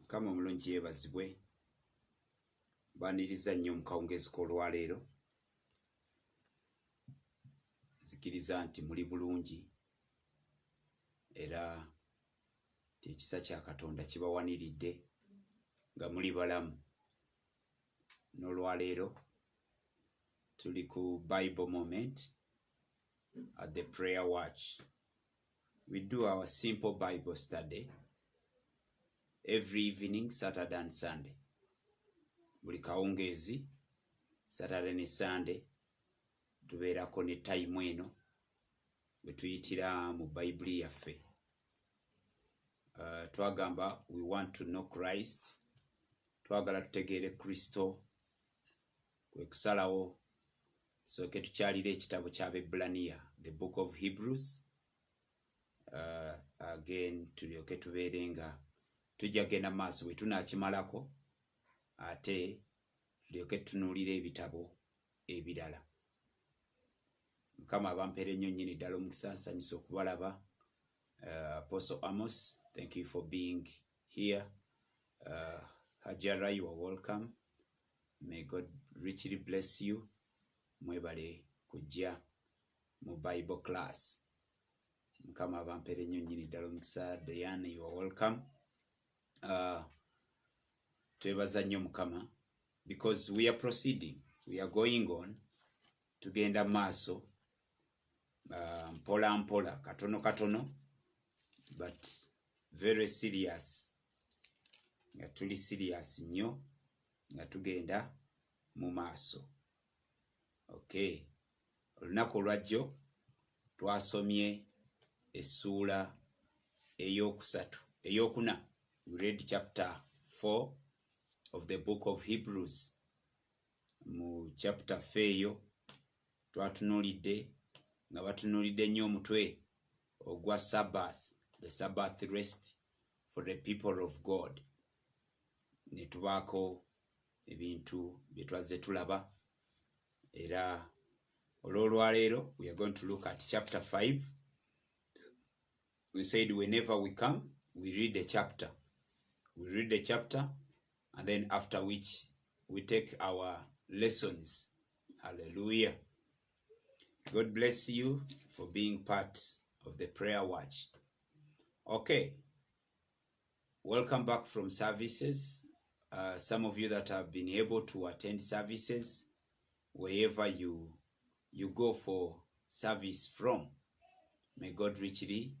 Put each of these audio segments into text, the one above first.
kama omulungi yeebazibwe baniriza nnyo mu kawungezi k'olwaleero nzikiriza nti muli bulungi era ekisa kya Katonda kibawaniridde nga muli balamu. N'olwaleero tuli ku Bible moment at the prayer watch. We do our simple Bible study every evening, Saturday and Sunday. Buli kawungezi Saturday ne Sunday tubeerako ne time eno bwe tuyitira mu Bayibuli yaffe. Twagamba we want to know Christ. Twagala tutegeere Kristo kwe kusalawo sooke tukyalire ekitabo ky'Abebbulaniya, the book of Hebrews. Again tulyoke tubeere nga tujja genda maaso bwe tunaakimalako ate tulyoke tunuulire ebitabo ebirala. Mukama abampeera ennyo nnyini ddala omukisa, nsanyusa okubalaba. Apostle Amos, thank you for being here. Hajara, you are welcome. May God richly bless you. Mwebale kujja mu Bible class. Mukama abampeera ennyo nnyini ddala omukisa. Diane, you are welcome. Twebaza nnyo Mukama because we are proceeding. We are going on. Tugenda maaso mpola mpola, katono katono, but very serious. Nga tuli serious nnyo nga tugenda mu maaso. Okay. Olunaku olwajjo twasomye essuula eyokuna. We read chapter 4 of the book of Hebrews. Mu chapter 4 eyo twatunuulidde nga batunuulidde nnyo omutwe ogwa Sabbath, the Sabbath rest for the people of God. Ne tubaako ebintu bye twazze tulaba era olw'olwaleero we are going to look at chapter 5. We said whenever we come, we read the chapter. We read the chapter and then after which we take our lessons. Hallelujah. God bless you for being part of the prayer watch. Okay. Welcome back from services. Some of you that have been able to attend services, wherever you go for service from, may God richly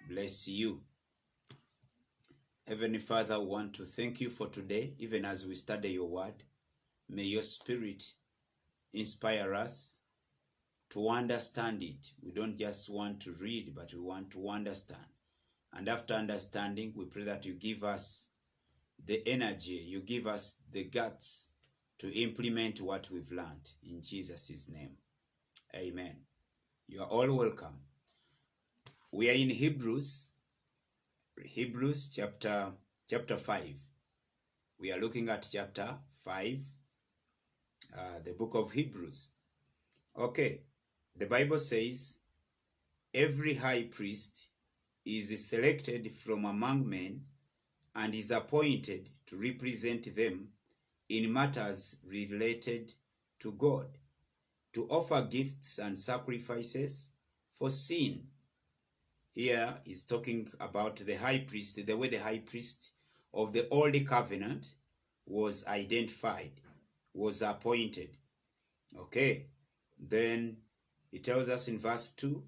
bless you. Heavenly Father, we want to thank you for today, even as we study your word. May your spirit inspire us to understand it. We don't just want to read, but we want to understand. And after understanding, we pray that you give us the energy, you give us the guts to implement what we've learned. In Jesus' name, amen. You are all welcome. We are in Hebrews chapter 5. We are looking at chapter 5, the book of Hebrews. Okay, the Bible says, every high priest is selected from among men and is appointed to represent them in matters related to God, to offer gifts and sacrifices for sin. Here is talking about the high priest, the way the high priest of the Old Covenant was identified, was appointed. Okay, then he tells us in verse 2,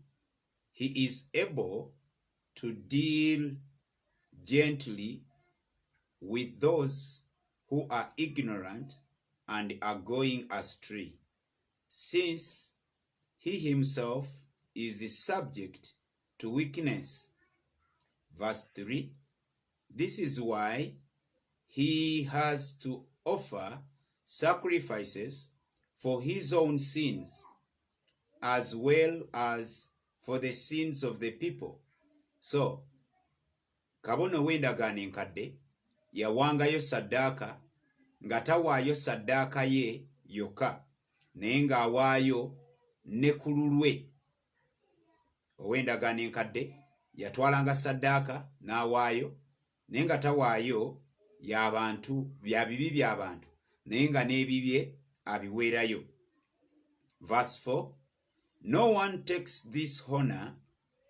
he is able to deal gently with those who are ignorant and are going astray, since he himself is subject to weakness. Verse 3, this is why he has to offer sacrifices for his own sins, as well as for the sins of the people. So, kabona w'endagaano enkadde yawangayo saddaaka nga tawaayo saddaaka ye yokka, naye ng'awaayo ne ku lulwe. Ow'endagaano enkadde yatwalanga saddaaka n'awaayo, naye nga tawaayo y'abantu bya bibi by'abantu naye nga n'ebibye abiweerayo. Verse 4, no one takes this honor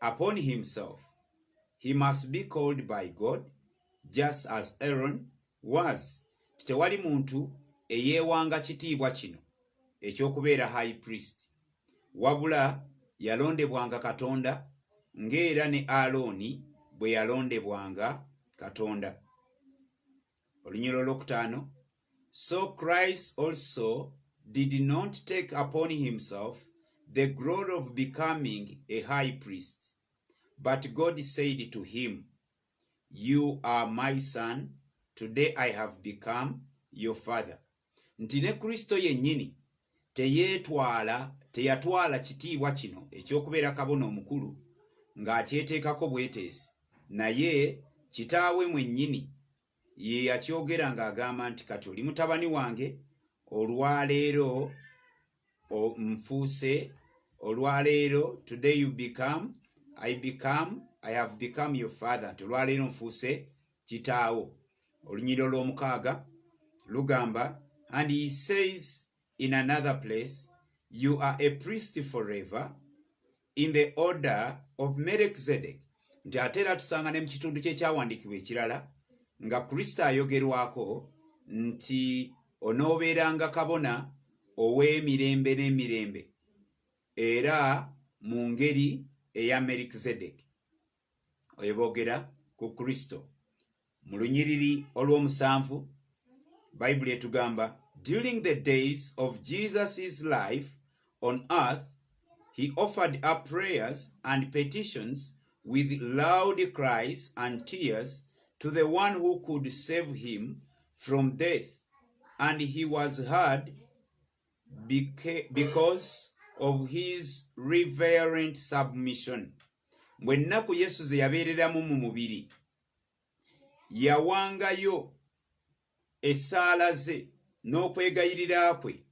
upon himself. He must be called by God, just as Aaron was. Tewali muntu eyeewanga kitiibwa kino ekyokubeera high priest, wabula yalondebwanga Katonda ng'era ne Alooni bwe yalondebwanga Katonda. Olunyiro olwokutaano, so Christ also did not take upon himself the glory of becoming a high priest, but God said to him, you are my son, today I have become your father. Nti ne Kristo yennyini teyatwala kitiibwa kino ekyokubeera kabona omukulu ng'akyeteekako bweteesi, naye kitaawe mwennyini ye yakyogera ng'agamba nti kati oli mutabani wange, olwaleero nfuuse, olwaleero today I have become your father, nti olwaleero nfuuse kitaawo. Olunyiro lw'omukaaga lugamba, and he says in another place, you are a priest forever in the order of Melchizedek. Nti ate era tusanga ne mu kitundu kye ekyawandiikibwa ekirala nga Kristo ayogerwako nti onoobeeranga kabona ow'emirembe n'emirembe era mu ngeri eya Melchizedek. Oyo boogera ku Kristo. Mu lunyiriri olw'omusanvu Bayibuli etugamba, during the days of Jesus' life on earth, he offered up prayers and petitions with loud cries and tears to the one who could save him from death, and he was heard because of his reverent submission. Bwe nnaku Yesu ze yabeereramu mu mubiri, yawangayo essaala ze n'okwegayirira kwe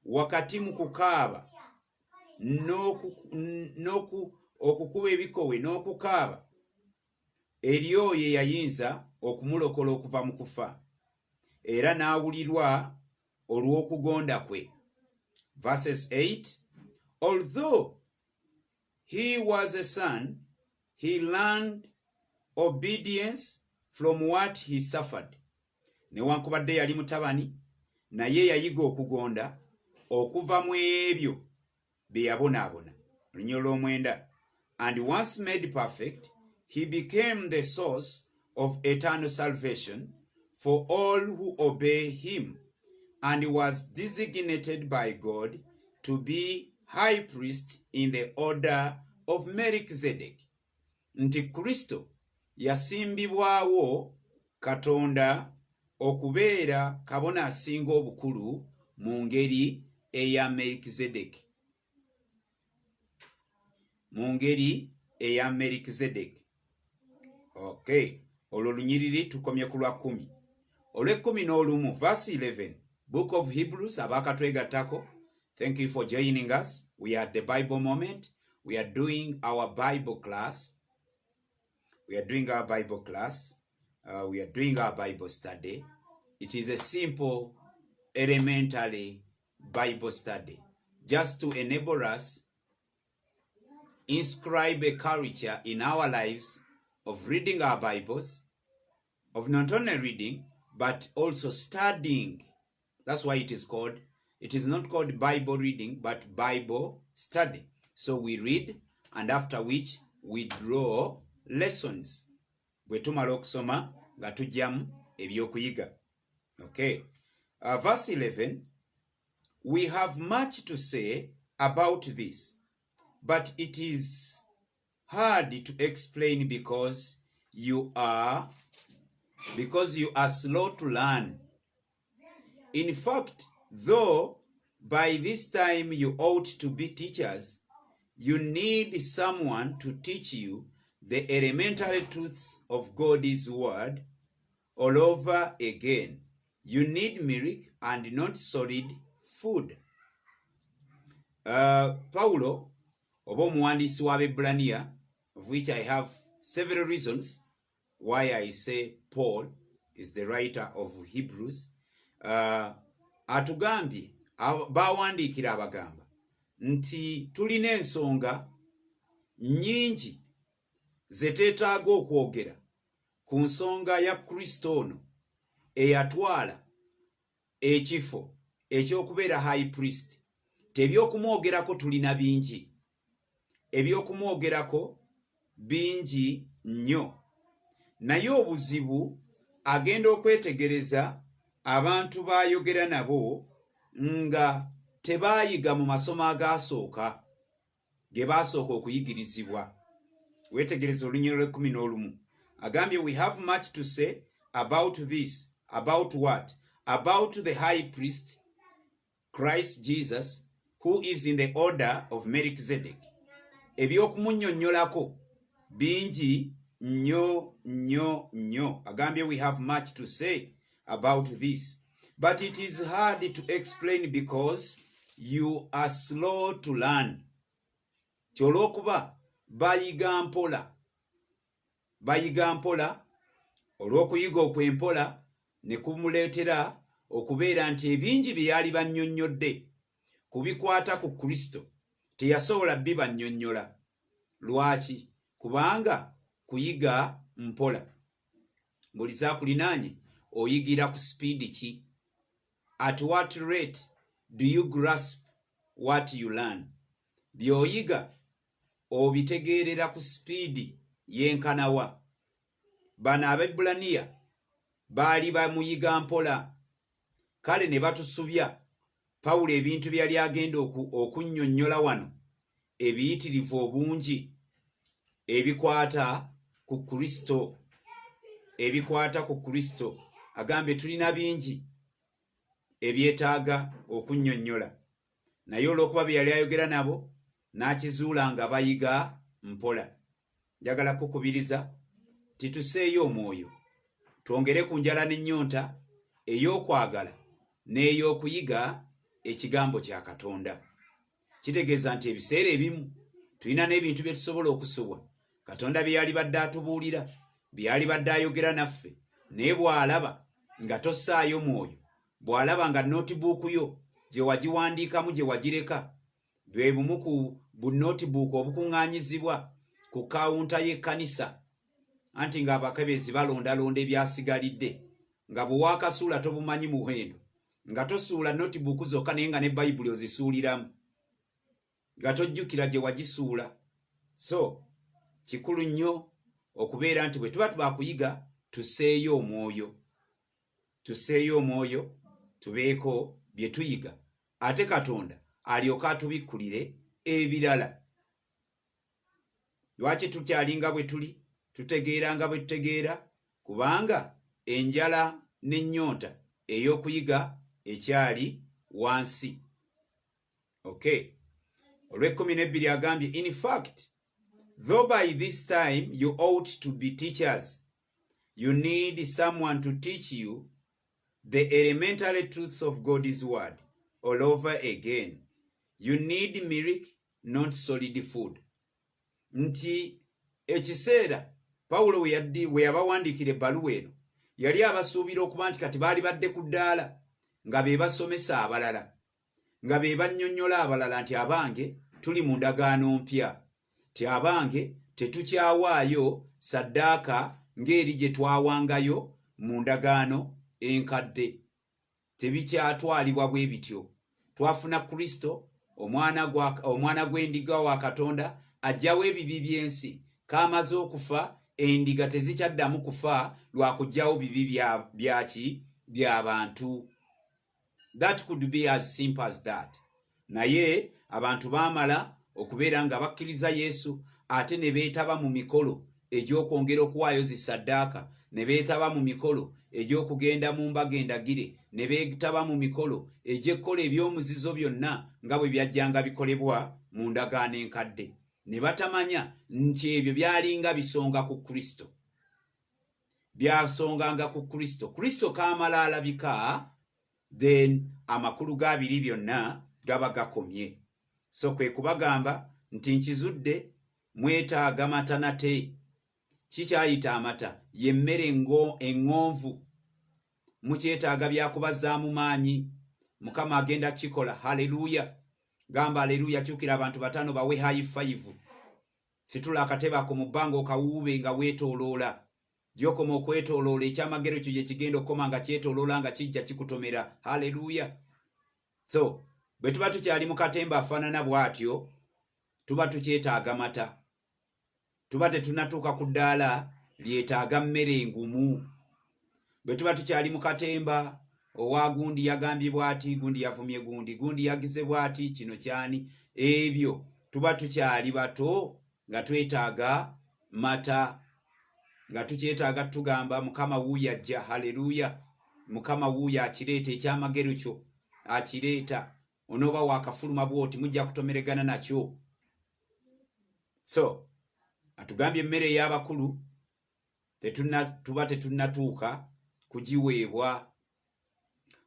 wakati mu kukaaba okukuba ebikowe n'okukaaba eri oyo eyayinza okumulokola okuva mu kufa, era n'awulirwa olw'okugonda kwe. Verses 8, although he was a son, he learned obedience from what he suffered. Newankubadde yali mutabani, naye yayiga okugonda okuva mu ebyo bye yabonaabona. Olunyiro lw'omwenda, and once made perfect, he became the source of eternal salvation for all who obey him, and was designated by God to be high priest in the order of Melchizedek. Nti Kristo yasimbibwawo Katonda okubeera kabona asinga obukulu mu ngeri eya Melchizedek. Mu ngeri eya Melchizedek. Okay, olwo lunyiriri tukomye ku lwa 10. Olw'ekkumi verse 11, book of Hebrews, abakatwegattako, thank you for joining us. We are at the Bible moment. We are doing our Bible class. We are doing our Bible class. We are doing our Bible study. It is a simple, elementary Bible study, just to enable us inscribe a culture in our lives of reading our Bibles, of not only reading, but also studying. That's why it is not called Bible reading, but Bible study. So we read, and after which we draw lessons. Bwe tumala okusoma nga tujjamu ebyokuyiga. Okay. Verse 11, we have much to say about this, but it is hard to explain because you are slow to learn. In fact, though by this time you ought to be teachers, you need someone to teach you the elementary truths of God's word all over again. You need milk and not solid food. Paulo, oba omuwandiisi w'Abebbulaniya, of which I have several reasons why I say Paul, is the writer of Hebrews, atugambye bawandiikira abagamba nti tulina ensonga nnyingi ze teetaaga okwogera ku nsonga ya Kristo ono eyatwala ekifo ekyokubeera high priest. Tebyokumwogerako tulina bingi, ebyokumwogerako bingi nnyo, naye obuzibu agenda okwetegereza abantu bayogera nabo nga tebaayiga mu masomo agaasooka ge baasooka okuyigirizibwa. Wetegereza olunyiro lwe 11 agambye, we have much to say about this. About what? About the high priest Christ Jesus, who is in the order of Melchizedek. Ebyokumunnyonnyolako bingi nnyo. Agambye, we have much to say about this, but it is hard to explain because you are slow to learn. Kyolwokuba bayiga mpola, olw'okuyiga okw'empola ne kumuleetera okubeera nti ebingi bye yali bannyonnyodde kubikwata ku Kristo teyasobola bibannyonnyola. Lwaki? Kubanga kuyiga mpola. Buli zaakulinaanye oyigira ku speed ki? At what rate do you grasp what you learn? Byoyiga obitegeerera ku speed yenkanawa. Bano Abaebbulaniya baali bamuyiga mpola, kale ne batusubya Pawulo ebintu byali agenda okunnyonnyola wano ebiyitirivu obungi ebikwata ku Kristo. Agambe tulina bingi ebyetaaga okunnyonnyola, naye olw'okuba bye yali ayogera nabo n'akizuula nga bayiga mpola. Njagala kukubiriza tituseeyo omwoyo, twongere ku njala n'ennyonta ey'okwagala n'ey'okuyiga ekigambo kya Katonda. Kitegeeza nti ebiseera ebimu tulina n'ebintu bye tusobola okusubwa Katonda bye yali badde atubuulira, bye yali badde ayogera naffe, naye bw'alaba nga tossaayo mwoyo, bw'alaba nga notibuuku yo gye wagiwandiikamu gye wagireka bwe bumu ku bunotibuuku obukuŋŋaanyizibwa ku kawunta y'ekkanisa, anti ng'abakebezi balondalonda ebyasigalidde, nga bwe waakasuula tobumanyi muwendo, nga tosuula notibuuku zokka naye nga ne Bayibuli ozisuuliramu, nga tojjukira gye wagisuula. So kikulu nnyo okubeera nti bwe tuba tubakuyiga tusseeyo omwoyo, tubeeko bye tuyiga, ate Katonda alyoka atubikkulire ebirala. Lwaki tukyalinga bwe tuli? Tutegeera nga bwe tutegeera, kubanga enjala n'ennyonta ey'okuyiga ekyali wansi. Okay. Olw'e12 agambye, in fact, though by this time you ought to be teachers, you need someone to teach you the elementary truths of God's word all over again. You need milk, not solid food. Nti ekiseera Pawulo we yabawandiikira ebbaluwa eno yali abasuubira okuba nti kati baali badde ku ddaala nga be basomesa abalala, nga be bannyonnyola abalala nti abange tuli mu ndagaano mpya, ti abange tetukyawaayo saddaaka ng'eri gye twawangayo mu ndagaano enkadde. Tebikyatwalibwa bwe bityo. Twafuna Kristo, omwana gw'endiga wa Katonda, ajjawo ebibi by'ensi, kaamaze okufa, endiga tezikyaddamu kufa lwa kuggyawo bibi by'abantu. That could be as simple as that. Naye abantu baamala okubeera nga bakkiriza Yesu, ate ne beetaba mu mikolo egy'okwongera okuwaayo zisaddaaka, ne beetaba mu mikolo egy'okugenda mu mbaga endagire, ne beetaba mu mikolo egy'ekkola eby'omuzizo byonna nga bwe byajjanga bikolebwa mu ndagaano enkadde. Ne batamanya nti ebyo byalinga bisonga ku Kristo. Byasonganga ku Kristo. Kristo kaamala alabika, then amakulu g'abiri byonna gaba gakomye. So kwe kubagamba nti nkizudde mwetaaga matanate. Kikyayita amata? Ye mmere eŋŋonvu mukyetaaga byakubazaamu maanyi, Mukama agenda kikola. Haleluya. Gamba haleluya. Kyukira abantu 5 bawe high 5. Situla akatebe ako mu bbanga okawuube nga weetooloola. Gyokoma okwetooloola ekyamagero kyo gye kigenda okoma nga kyetooloola nga kijja kikutomera. Haleluya. So bwe tuba tukyali mu katemba afaanana bw'atyo, tuba tukyetaaga mata. Tuba tetunatuuka ku ddaala lyetaaga mmere engumu. Bwe tuba tukyali mu katemba, owa gundi yagambye bw'ati, gundi yavumye gundi, gundi yagize bw'ati, kino kyani, ebyo tuba tukyali bato nga twetaaga mata, nga tukyetaaga tugamba Mukama wuuyo ajja. Haleluya. Mukama wuuyo akireeta ekyamagero kyo, akireeta. Onooba wakafuluma bw'oti mujja kutomeregana nakyo. So atugambye emmere ey'abakulu tuba tetunnatuuka kugiweebwa.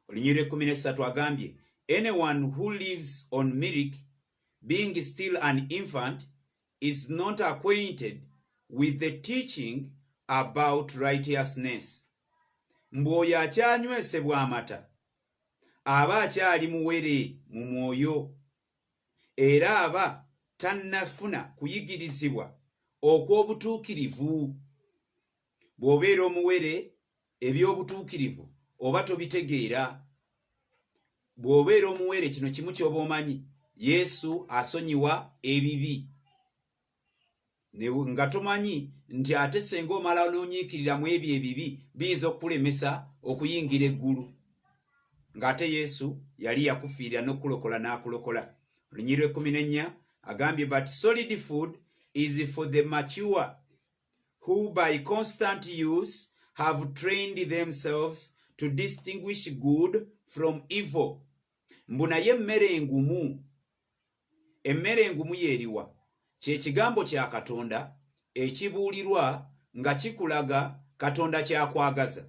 Olunyiriri 13 agambye, anyone who lives on milk, being still an infant, is not acquainted with the teaching about righteousness. Mbw'oyo akyanywesebwa amata aba akyali muwere mu mwoyo, era aba tannafuna kuyigirizibwa okw'obutuukirivu. Bw'obeera omuwere, eby'obutuukirivu oba tobitegeera. Bw'obeera omuwere, kino kimu ky'oba omanyi, Yesu asonyiwa ebibi. Nga tomanyi nti ate senga omala n'onyiikirira mu ebyo ebibi biyinza okukulemesa okuyingira eggulu. Ng'ate Yesu yali yakufiirira n'okulokola n'akulokola. Olunyiriri 14 agambye, but solid food is for the mature, who by constant use have trained themselves to distinguish good from evil. Mbu naye emmere engumu, emmere engumu yeeriwa? Kye kigambo kya Katonda ekibuulirwa nga kikulaga Katonda kyakwagaza,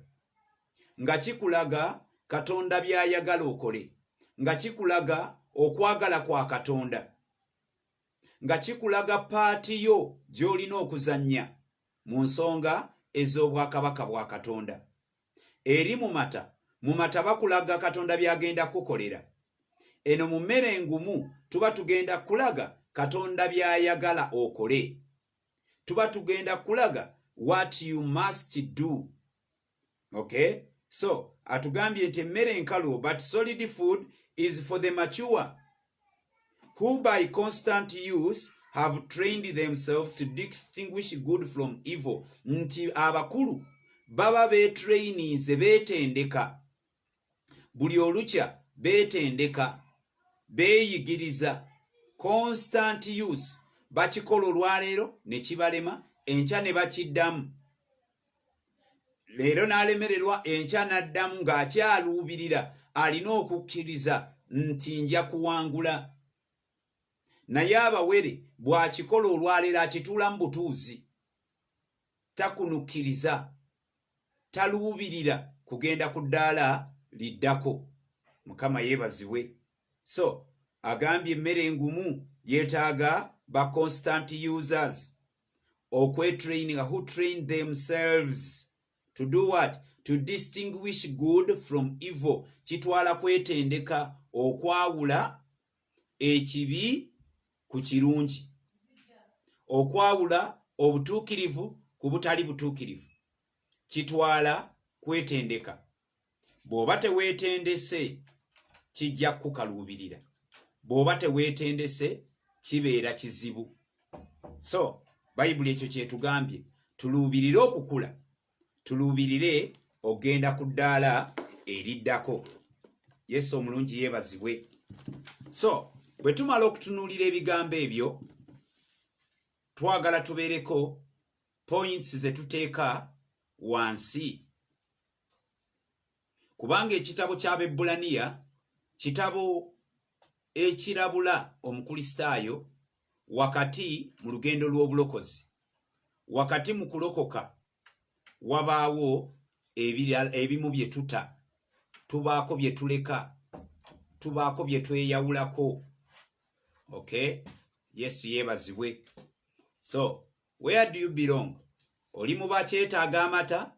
nga kikulaga Katonda by'ayagala okole, nga kikulaga okwagala kwa Katonda, nga kikulaga paati yo gy'olina okuzannya mu nsonga ez'obwakabaka bwa Katonda. Eri mu mata bakulaga Katonda by'agenda kukolera. Eno mu mmere engumu tuba tugenda kulaga Katonda by'ayagala okole. Tuba tugenda kulaga what you must do. Okay? So atugambye nti emmere enkalu, but solid food is for the mature, who by constant use have trained themselves to distinguish good from evil. Nti abakulu baba betrainize, beetendeka, buli olukya beetendeka, beeyigiriza. Constant use, bakikola olwaleero ne kibalema, enkya ne bakiddamu. Leero n'alemererwa, enkya n'addamu ng'akyaluubirira, alina okukkiriza nti nja kuwangula. Naye abawere bw'akikola olwaleero akituula mu butuuzi, takunukkiriza, taluubirira kugenda ku ddaala liddako. Mukama yeebazibwe. So agambye emmere engumu yeetaaga ba constant users, okwetraininga, who train themselves to do what? To distinguish good from evil. Kitwala kwetendeka okwawula ekibi ku kirungi, okwawula obutuukirivu ku butali butuukirivu. Kitwala kwetendeka. Bw'oba teweetendese kijja kukaluubirira. Bw'oba teweetendese kibeera kizibu. So Bayibuli ekyo kyetugambye, tuluubirire okukula, tuluubirire ogenda ku ddaala eriddako. Yesu omulungi yeebazibwe. So bwe tumala okutunuulira ebigambo ebyo, twagala tubeereko points ze tuteeka wansi. Kubanga ekitabo ky'Abaebbulaniya kitabo ekirabula omukristaayo wakati mu lugendo lw'obulokozi. Wakati mu kulokoka wabaawo ebimu bye tuta, tubaako bye tuleka, tubaako bye tweyawulako. Okay? Yesu yeebazibwe. So where do you belong? Oli mu bakyetaaga amata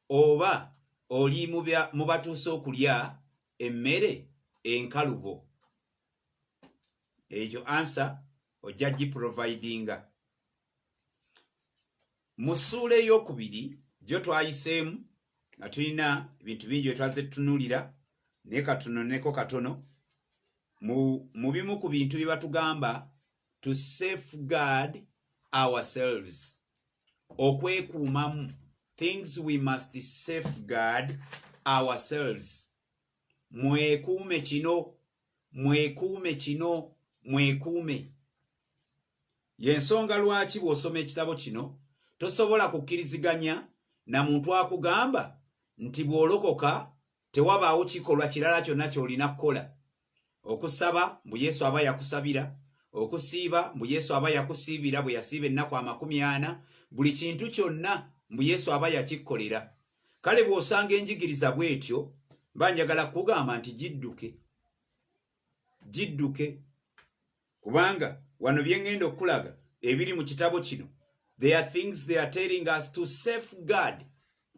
oba oli mu batuuse okulya emmere enkalubo. Ekyo answer ojja giprovidinga. Mu ssuula ey'okubiri gyo twayiseemu nga tulina ebintu bingi bye twaze tutunuulira naye katunoneko katono. Mu bimu ku bintu bye batugamba to safeguard ourselves, okwekuumamu, things we must safeguard ourselves. Mwekuume kino, mwekuume kino, mwekuume. Y'ensonga lwaki bw'osoma ekitabo kino tosobola kukkiriziganya na muntu akugamba nti bw'olokoka tewabaawo kikolwa kirala kyonna ky'olina kukola. Okusaba mbu Yesu aba yakusabira, okusiiba mbu Yesu aba yakusiibira bwe yasiiba ennaku 40, buli kintu kyonna mbu Yesu aba yakikkolera. Kale bw'osanga enjigiriza bw'etyo mba njagala kugamba nti gidduke. Kubanga wano bye ngenda okulaga ebiri mu kitabo kino, there are things they are telling us to safeguard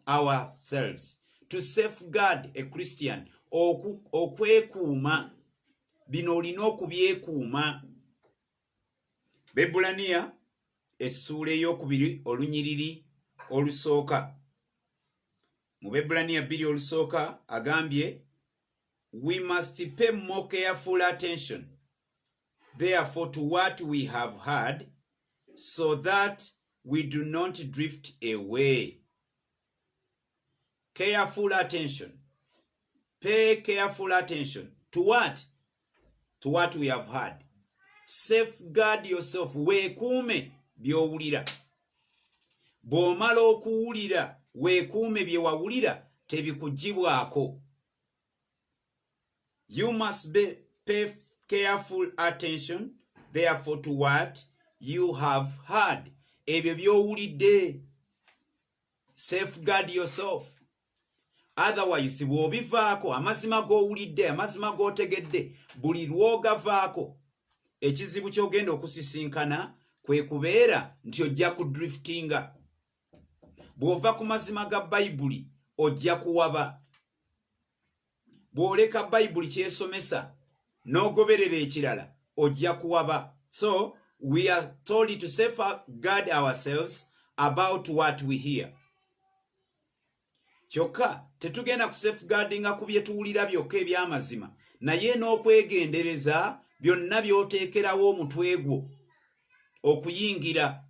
ourselves, to safeguard a Christian, okwekuuma. Bino olina okubyekuuma. Bebulaniya essuula ey'okubiri olunyiriri olusooka. Mu Bebulaniya 2 olusooka agambye, we must pay more careful attention therefore to what we have heard, so that we do not drift away. Careful attention. Pay careful attention. To what? To what we have heard. Safeguard yourself. Weekuume by'owulira. Bw'omala okuwulira, weekuume bye wawulira tebikugibwako. You must pay careful attention therefore to what you have heard. Ebyo by'owulidde. Safeguard yourself. Otherwise bw'obivaako, amazima g'owulidde, amazima g'otegedde, buli lw'ogavaako, ekizibu ky'ogenda okusisinkana kwe kubeera nti ojja kudriftinga. Bw'ova ku mazima ga Bayibuli ojja kuwaba. Bw'oleka Bayibuli kyesomesa n'ogoberera ekirala ojja kuwaba. So we are told to safeguard ourselves about what we hear. Kyokka tetugenda ku safeguardinga ku bye tuwulira byokka eby'amazima, naye n'okwegendereza byonna by'oteekerawo omutwe gwo okuyingira,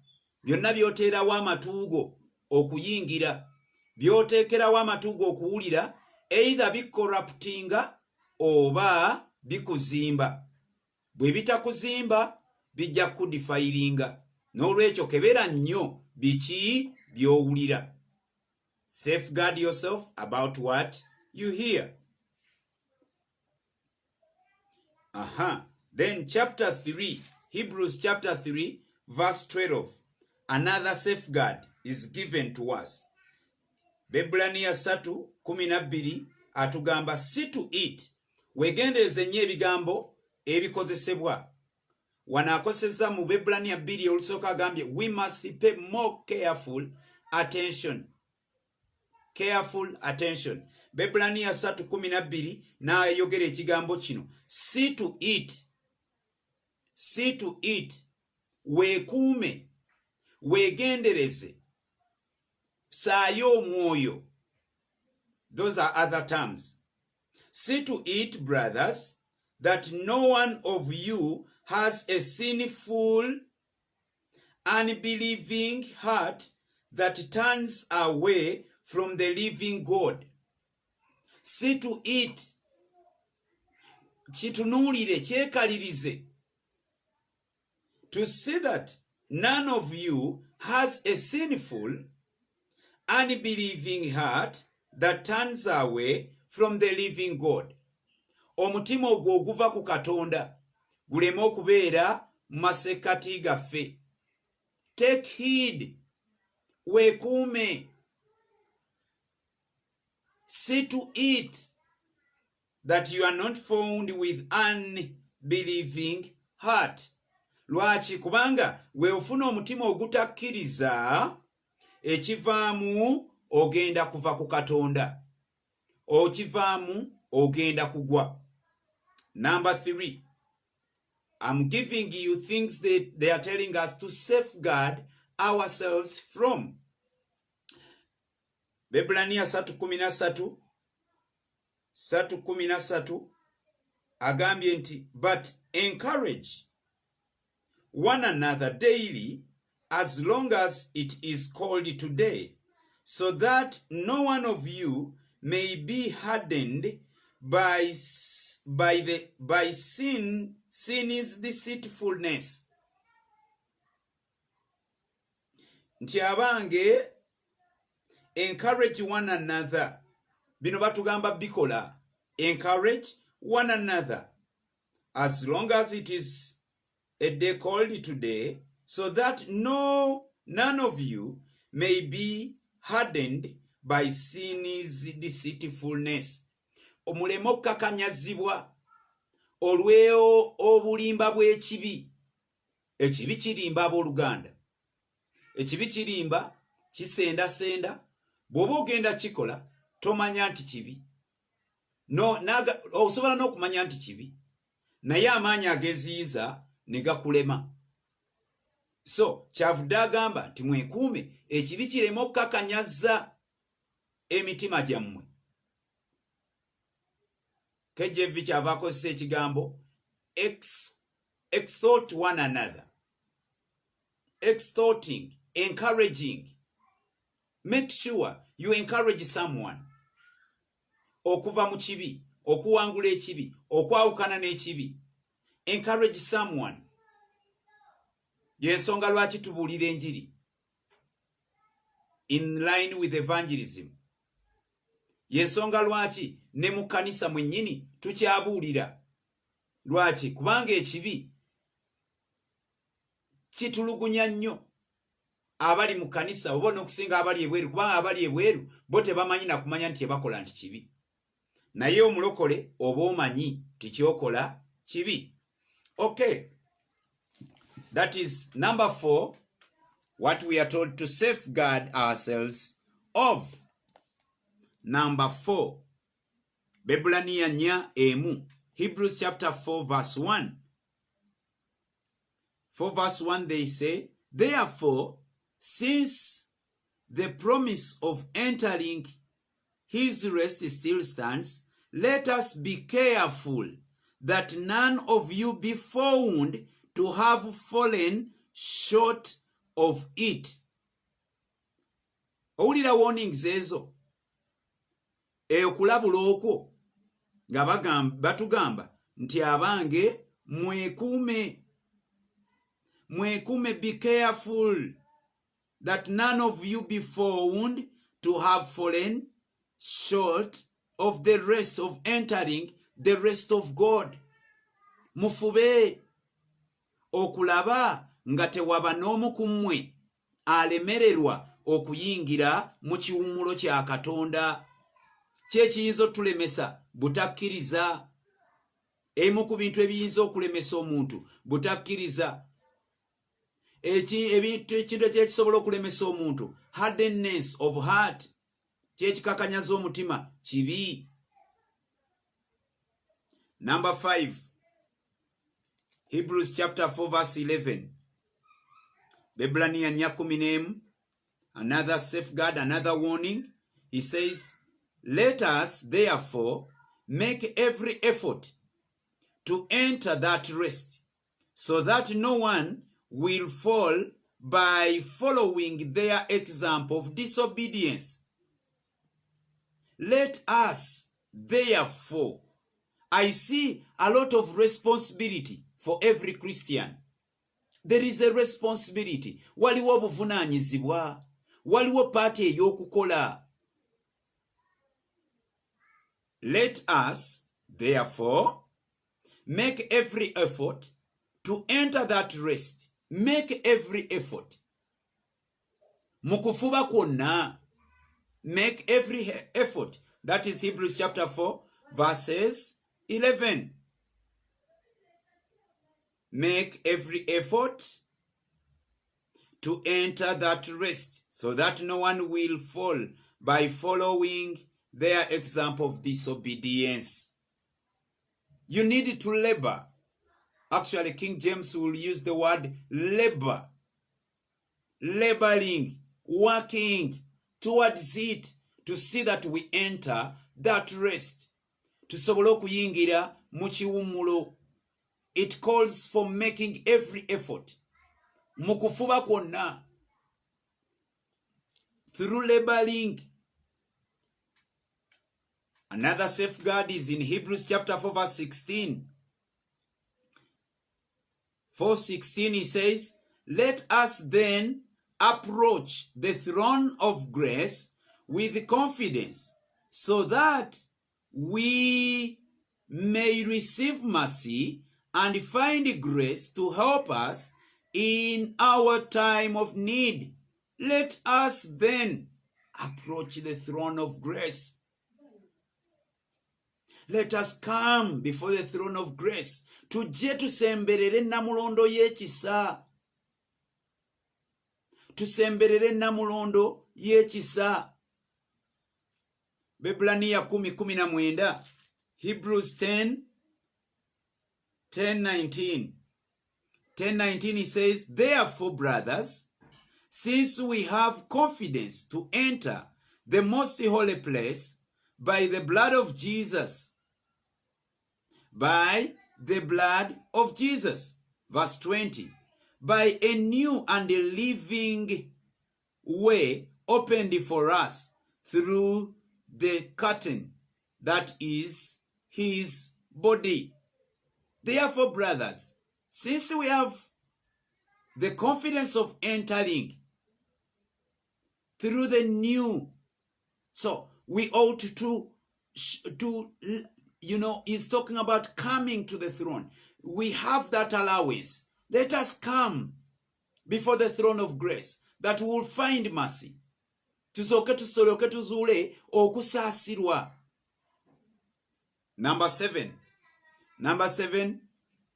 byonna by'oteerawo amatu go okuyingira, by'oteekerawo amatu go okuwulira, either bikorruptinga oba bikuzimba. Bwe bitakuzimba bijja kudifayiringa. N'olwekyo kebera nnyo biki by'owulira. Safeguard yourself about what you hear. Then chapter 3, Hebrews chapter 3, verse 12. Another safeguard is given to us. Bebulaniya 3:12 atugamba see to it. Wegendereze nnyo ebigambo ebikozesebwa. Wano akozesezza mu Bebulaniya 2 olusooka agambye we must pay more careful attention. Careful attention. Bebulaniya 3:12 n'ayogera ekigambo kino. See to it. See to it. Weekuume. Weegendereze. Saayo omwoyo. Those are other terms. See to it, brothers, that no one of you has a sinful, unbelieving heart that turns away from the living God. See to it. Kitunuulire, kyekalirize. To see that none of you has a sinful, unbelieving heart that turns away from the living God. Omutima ogwo oguva ku Katonda guleme okubeera mu masekkati gaffe. Take heed. Weekuume. See to it that you are not found with unbelieving heart. Lwaki? Kubanga weofuna omutima ogutakkiriza ekivaamu ogenda kuva ku Katonda. okivaamu ogenda kugwa. Number 3, I'm giving you things that they are telling us to safeguard ourselves from. Bebrania 3:13 agambye nti, but encourage one another daily as long as it is called today, so that no one of you may be hardened by sin's deceitfulness. Nti abange, encourage one another. Bino batugamba bikola. Encourage one another as long as it is a day called today, so that none of you may be hardened by sin's deceitfulness. Omuleme okukakanyazibwa olw'eo obulimba bw'ekibi. Ekibi kirimba abooluganda. Ekibi kirimba, kisendasenda. Bw'oba ogenda kikola tomanya nti kibi. Osobola n'okumanya nti kibi, naye amaanyi ageziyiza ne gakulema. So kyavudde agamba nti mwekuume ekibi kireme okukakanyaza emitima gyammwe. KJV kyava akozesa ekigambo exhort one another. Exhorting, encouraging. Make sure you encourage someone. Okuva mu kibi, okuwangula ekibi, okwawukana n'ekibi. Encourage someone. Yensonga lwaki tubuulira enjiri in line with evangelism. Yensonga lwaki ne mu kanisa mwennyini tukyabuulira. Lwaki? Kubanga ekibi kitulugunya nnyo abali mu kanisa oba n'okusinga abali ebweru, kubanga abali ebweru bo tebamanyi na kumanya nti bakola nti kibi. Naye omulokole oba omanyi tikyokola kibi. Okay, that is number 4, what we are told to safeguard ourselves of. Number 4, Bebrania nya emu, Hebrews chapter 4 verse 1. 4 verse 1 they say, therefore, since the promise of entering his rest still stands, let us be careful that none of you be found to have fallen short of it. Owulira warnings ezo. Okulabula okwo nga batugamba nti abange mwekuume. Mwekuume, be careful that none of you be found to have fallen short of the rest of entering the rest of God. Mufube okulaba nga tewaba n'omu ku mmwe alemererwa okuyingira mu kiwummulo kya Katonda. Kyekiyinza otulemesa butakkiriza. Emu ku bintu ebiyinza okulemesa omuntu butakkiriza. Ekintu ekyekisobola okulemesa omuntu, hardness of heart, kyekikakanyaza omutima, kibi. Number 5, Hebrews chapter 4 verse 11. Bebrania nya 11, another safeguard, another warning. He says, let us therefore make every effort to enter that rest, so that no one will fall by following their example of disobedience. Let us therefore. I see a lot of responsibility for every Christian. There is a responsibility. Waliwo obuvunaanyizibwa. Waliwo paati ey'okukola. Let us therefore make every effort to enter that rest. Make every effort. Mukufuba kwonna. Make every effort. That is Hebrews chapter 4 verses 11. Make every effort to enter that rest, so that no one will fall by following they are example of disobedience. You need to labor. Actually, King James will use the word labor. Laboring, working towards it to see that we enter that rest. Tusobole okuyingira mu kiwummulo. It calls for making every effort. Mu kufuba kwonna. Through laboring. Another safeguard is in Hebrews chapter 4 verse 16. 4:16 he says, let us then approach the throne of grace with confidence so that we may receive mercy and find grace to help us in our time of need. Let us then approach the throne of grace. Let us come before the throne of grace. Tujje tusemberere namulondo y'ekisa. Tusemberere namulondo y'ekisa. Beblaniya 10:19. Hebrews 10:19. 10:19 he says, therefore, brothers, since we have confidence to enter the most holy place by the blood of Jesus. By the blood of Jesus. Verse 20. By a new and a living way opened for us through the curtain that is his body. Therefore, brothers, since we have the confidence of entering through the new, so we ought to he's talking about coming to the throne. We have that allowance. Let us come before the throne of grace that we will find mercy. Tusoke tusoloke tuzule okusaasirwa. Number 7. Number 7,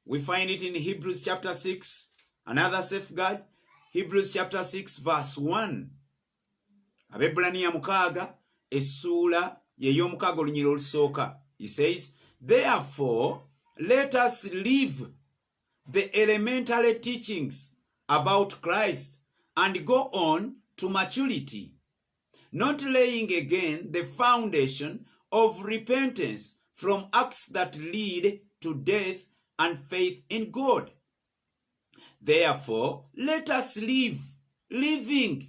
we find it in Hebrews chapter 6. Another safeguard. Hebrews chapter 6 verse 1. Abebraniya 6 essula y'ey'omukaaga olunyiriri olusooka. He says, therefore, let us leave the elementary teachings about Christ and go on to maturity, not laying again the foundation of repentance from acts that lead to death and faith in God. Therefore, let us live. Living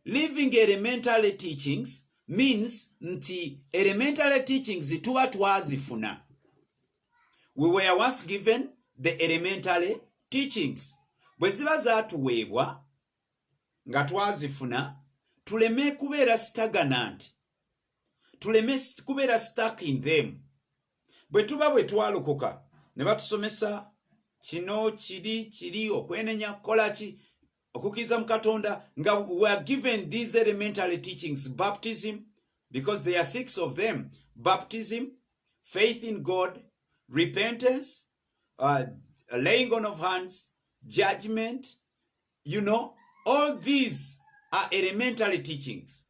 elementary teachings means nti elementary teachings tuba twazifuna. We were once given the elementary teachings. Bwe ziba zaatuweebwa nga twazifuna, tuleme kubeera stagnant. Tuleme kubeera stuck in them. Bwe tuba bwe twalokoka ne batusomesa kino kiri okwenenya kukola ki okukkiriza mu Katonda, nga we are given these elementary teachings. Baptism, because there are 6 of them. Baptism, faith in God, repentance, laying on of hands, judgment. All these are elementary teachings.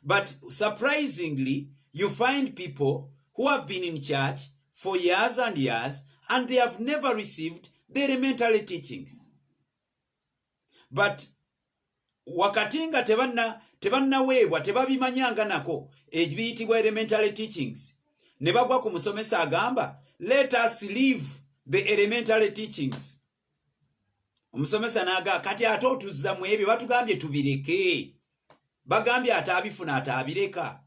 But surprisingly, you find people who have been in church for years and years and they have never received the elementary teachings. But wakati nga tebannaweebwa tebabimanyanga nako ebiyitibwa elementary teachings, ne bagwa ku musomesa agamba let us leave the elementary teachings. Omusomesa n'aga kati ate otuzza mu ebyo batugambye tubireke. Bagambye atabifuna atabireka.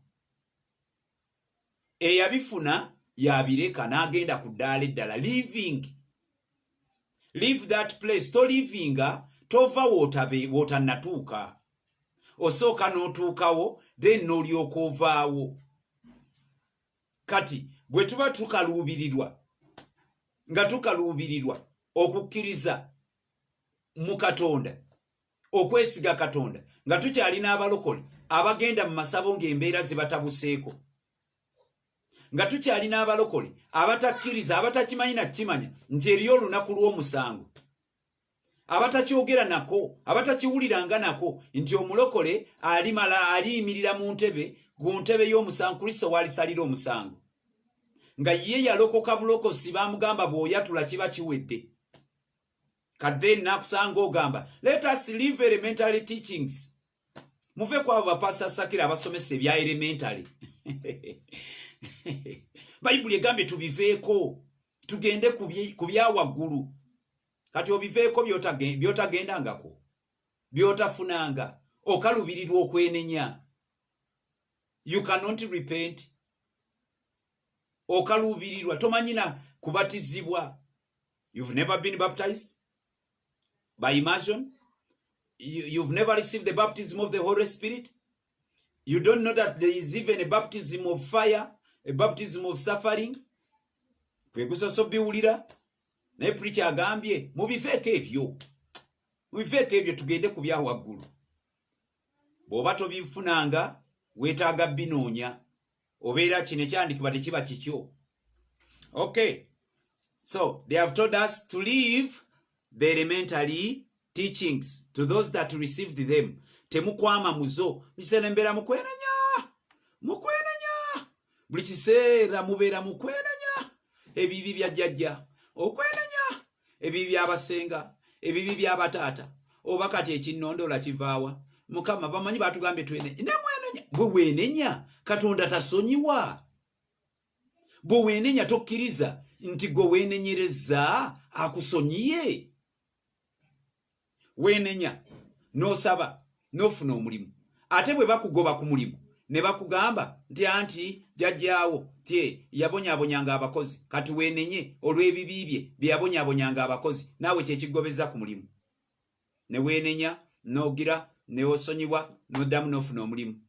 Eyabifuna yabireka n'agenda ku ddaala eddala. Leave that place. To livinga tova wotannatuuka. Osooka n'otuukawo then n'olyoka ovaawo. Kati bwe tuba tukaluubirirwa okukkiriza mu Katonda, okwesiga Katonda, nga tukyalina abalokole abagenda mu masabo ng'embeera zibatabuseeko, nga tukyalina abalokole abatakkiriza abatakimanyi na kimanya nti eriyo olunaku lw'omusango, abatakyogera nako abatakiwuliranga nako nti omulokole aliyimirira mu ntebe ku ntebe y'omusango Kristo walisalira omusango nga ye yalokoka bulokosi bamugamba bw'oyatula kiba kiwedde kadde nakusanga ogamba let us leave elementary teachings muve kwabo bapasa sakira abasomesa ebya elementary Bayibuli egambye tubiveeko tugende ku byawaggulu kati obiveeko byotagendangako byotafunanga okalubirirwa okwenenya you cannot repent okalubirirwa tomanyina kubatizibwa you've never been baptized by immersion you've never received the baptism of the Holy Spirit you don't know that there is even a baptism of fire a baptism of suffering kwekusoso biwulira naye preacher agambye mubiveeko ebyo tugende ku byawaggulu bw'oba tobifunanga weetaaga binoonya obeera kino ekyandikibwa tekiba kikyo okay so they have told us to leave the elementary teachings to those that received them temukwama muzo biserembera mukwenenya buli kiseera mubeera mukwenenya ebibi bya jjajja okwenenya ebibi byabasenga ebibi byabataata oba kati ekinnondola kivaawa mukama bamanyi batugambye twene nemwenenya bwe wenenya katonda tasonyiwa bwe wenenya tokkiriza nti gwe wenenyereza akusonyiye wenenya nosaba nofuna omulimu ate bwe bakugoba ku mulimu ne bakugamba nti anti jjajjaawo tie yabonyaabonyanga abakozi kati wenenye olw'ebibibye byabonyaabonyanga abakozi naawe kyekigobeza ku mulimu ne wenenya nogira ne osonyibwa noddamu nofuna omulimu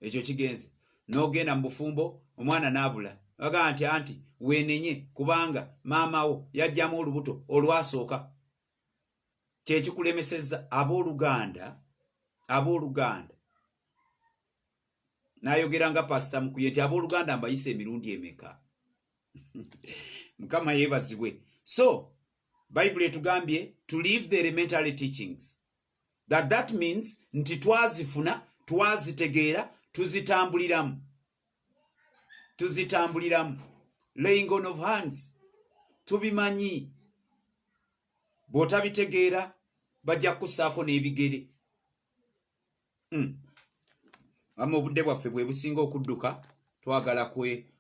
ekyo kigenze nogenda mu bufumbo omwana naabula bagamba nti anti wenenye kubanga maamawo yajjamu olubuto olwasooka kyekikulemeseza abooluganda nayogera nga pastor mukuye nti abooluganda mbayise emirundi emeka mukama yeebazibwe so Bible etugambye to leave the elementary teachings that means nti twazifuna twazitegeera tuzitambuliramu laying on of hands tubimanyi bw'otabitegeera bajja kusaako n'ebigere ama obudde bwaffe bwe businga okudduka twagala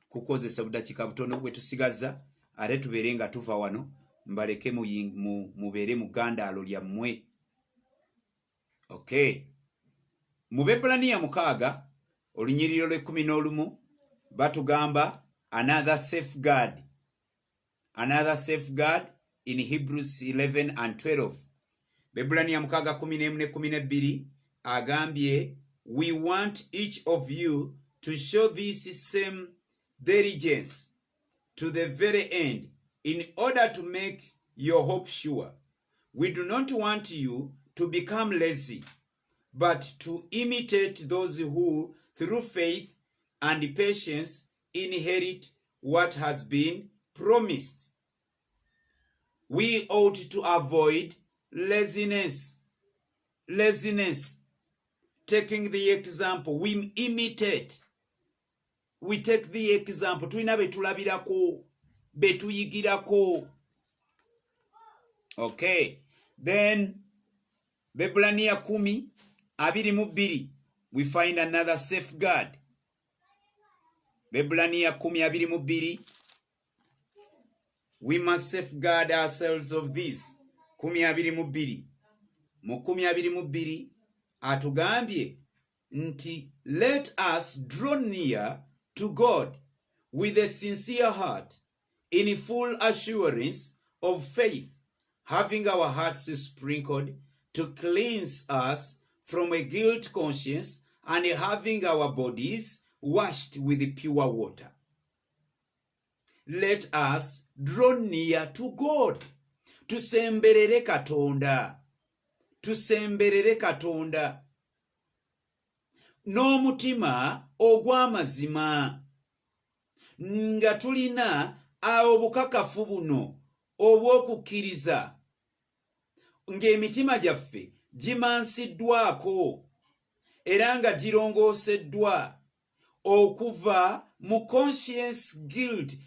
kukozesa budakiika butono bwe tusigaza ate tubeere nga tuva wano mbaleke mubeere mu ggandaalo lyammwe okay mu Bebulaniya 6 olunyiriro lw'11 batugamba another safeguard in Hebrews 11 and 12 Bebulaniya 6:11-12 agambye we want each of you to show this same diligence to the very end in order to make your hope sure. We do not want you to become lazy, but to imitate those who, through faith and patience, inherit what has been promised. We ought to avoid laziness. Taking the example, we imitate. We take the example. Tulina betulabirako, betuyigirako. Okay. Then, Bebulaniya 10:22, we find another safeguard. Bebulaniya 10:22, we must safeguard ourselves of this. 10:22. Mu 10:22 atugambye nti let us draw near to God with a sincere heart in full assurance of faith, having our hearts sprinkled to cleanse us from a guilt conscience and having our bodies washed with pure water. Let us draw near to God. Tusemberere Katonda n'omutima ogw'amazima nga tulina obukakafu buno obw'okukkiriza ng'emitima gyaffe gimansiddwako era nga girongooseddwa okuva mu conscience guilt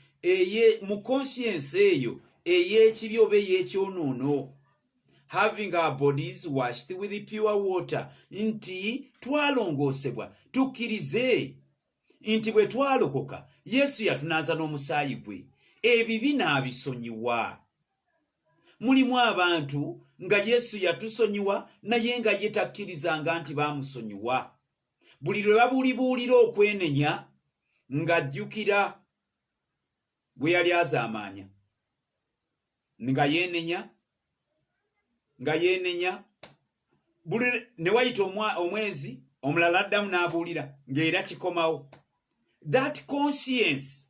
mu conscience eyo ey'ekibi oba ey'ekyonoono, having our bodies washed with pure water, nti twalongoosebwa tukkirize nti bwe twalokoka Yesu yatunaaza n'omusaayi gwe, ebibi n'abisonyiwa. Mulimu abantu nga Yesu yatusonyiwa naye nga ye takkirizanga nti baamusonyiwa. Buli lwe babuulibuulira okwenenya ng'ajjukira gwe yali azaamaanya, nga yeenenya buli ne wayita omwezi omulala addamu n'abuulira ng'era kikomawo. That conscience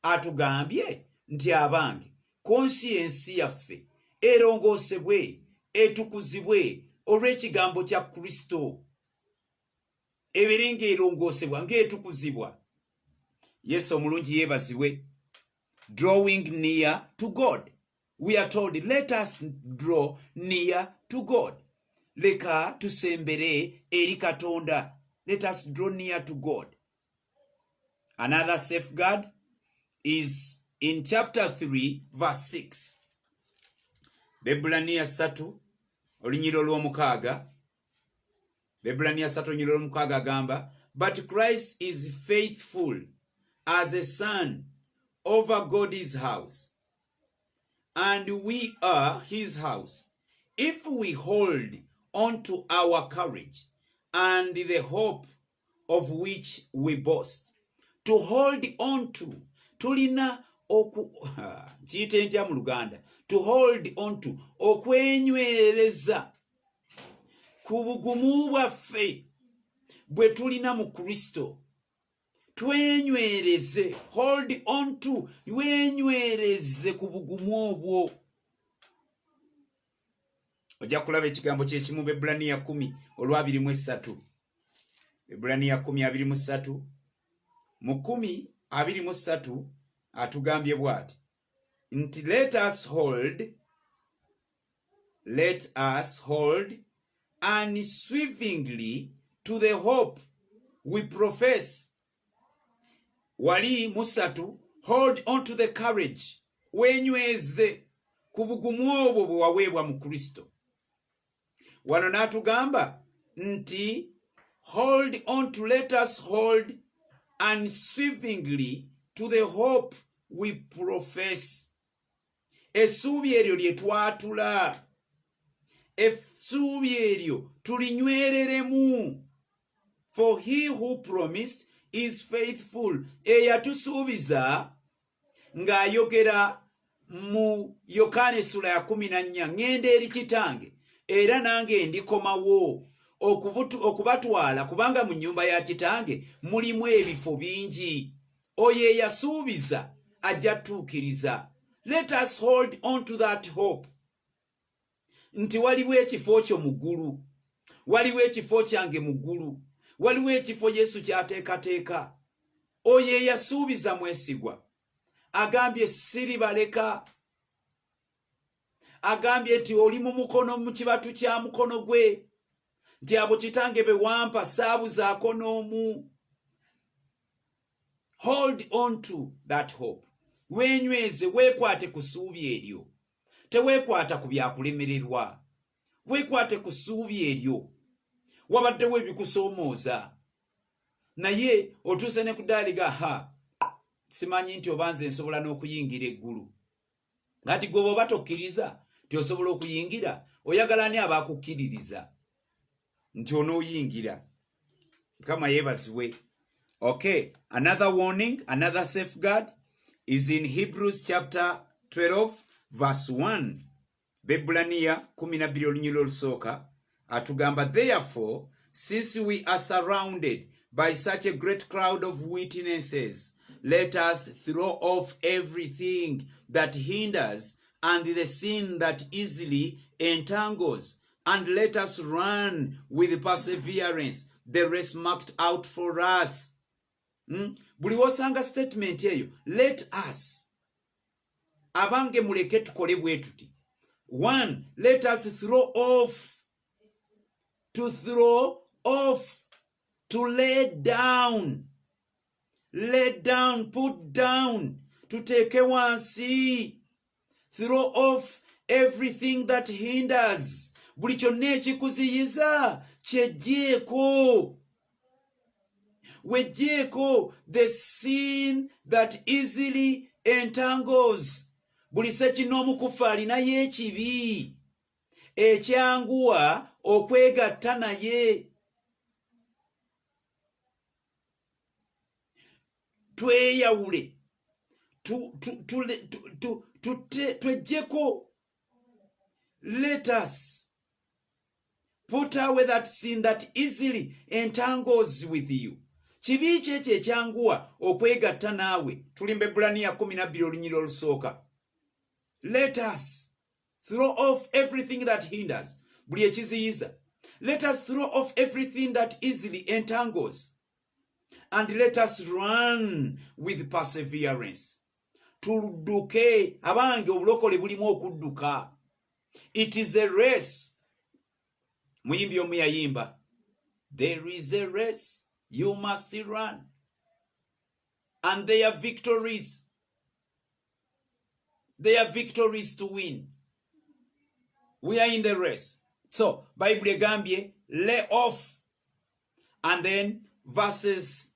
atugambye nti abange conscience yaffe erongoosebwe etukuzibwe olw'ekigambo kya Kristo, ebere ng'erongoosebwa ng'etukuzibwa. Yesu omulungi yeebazibwe. Drawing near to God. We are told, let us draw near to God. Leka tusembere eri Katonda. Let us draw near to God. Another safeguard is in chapter 3 verse 6. Bebulaniya 3 olunyiro lw'omukaaga. Bebulaniya 3 olunyiro lw'omukaaga agamba, but Christ is faithful as a son over God's house, and we are his house, if we hold on to our courage and the hope of which we boast. To hold on to, tulina mu Luganda, to hold on to, okwenywereza ku bugumu bwaffe bwe tulina mu Kristo. Twenywereze, hold on to, wenywereze ku bugumu obwo. Ojja kulaba ekigambo kyekimu Bebulaniya 10 olwa23. Bebulaniya 10:23. Mu 10:23 atugambye bw'ati nti let us hold unswervingly to the hope we profess. Wali musatu, hold on to the courage, wenyweze ku bugumu obwo bwe waweebwa mu Kristo. Wano n'atugamba nti let us hold unswervingly to the hope we profess. Essuubi eryo lye twatula, essuubi eryo tulinywereremu. For he who promised is faithful. Eyatusuubiza ng'ayogera mu Yokaana 14, ngenda eri kitange era nange ndikomawo okubatwala kubanga mu nnyumba ya kitange mulimu ebifo bingi. Oyo eyasuubiza ajja tuukiriza. Let us hold on to that hope. Nti waliwo ekifo kyo mu ggulu, waliwo ekifo kyange mu ggulu, waliwo ekifo Yesu kyateekateeka. Oyo eyasuubiza mwesigwa. Agambye siribaleka. Agambye nti oli mu mukono mu kibatu kya mukono gwe, nti abo kitange be wampa saabuzaako n'omu. Hold on to that hope. Wenyweze, weekwate ku ssuubi eryo. Teweekwata ku byakulemererwa. Weekwate ku ssuubi eryo. Wabaddewo ebikusoomooza, naye otuuse ne kudaaliga simanyi nti oba nze nsobola n'okuyingira eggulu. Kati gwe bw'oba tokkiriza nti osobola okuyingira, oyagala ani abaakukkiririza nti onooyingira? Mukama yeebazibwe. Okay, another warning, another safeguard is in Hebrews chapter 12 verse 1. Bebulaniya 12 olunyiro olusooka atugamba, therefore, since we are surrounded by such a great crowd of witnesses, let us throw off everything that hinders and the sin that easily entangles, and let us run with perseverance the race marked out for us. Buli wosanga statement eyo, let us. Abange muleke tukole bwe tuti. 1, let us throw off. To throw off. To lay down. Lay down, put down. To take wansi. Throw off everything that hinders. Buli kyonna ekikuziyiza kyeggyeko. Weggyeko the sin that easily entangles. Buli sekinoomukufu alinayo ekibi ekyanguwa okwegatta naye. Tweyawule tweggyeko. Let us put away that sin that easily entangles with you. Kibi kyekyo ekyanguwa okwegatta naawe. Tulimba Ebbulaniya 12 olunyiri olusooka. Let us throw off everything that hinders. Buli ekiziyiza. Let us throw off everything that easily entangles. And let us run with perseverance. Tudduke. Abange obulokole bulimu okudduka. It is a race. Muyimbi omu yayimba. There is a race. You must run. And they are victories. They are victories to win. We are in the race. So, Bible egambye, lay off. And then verses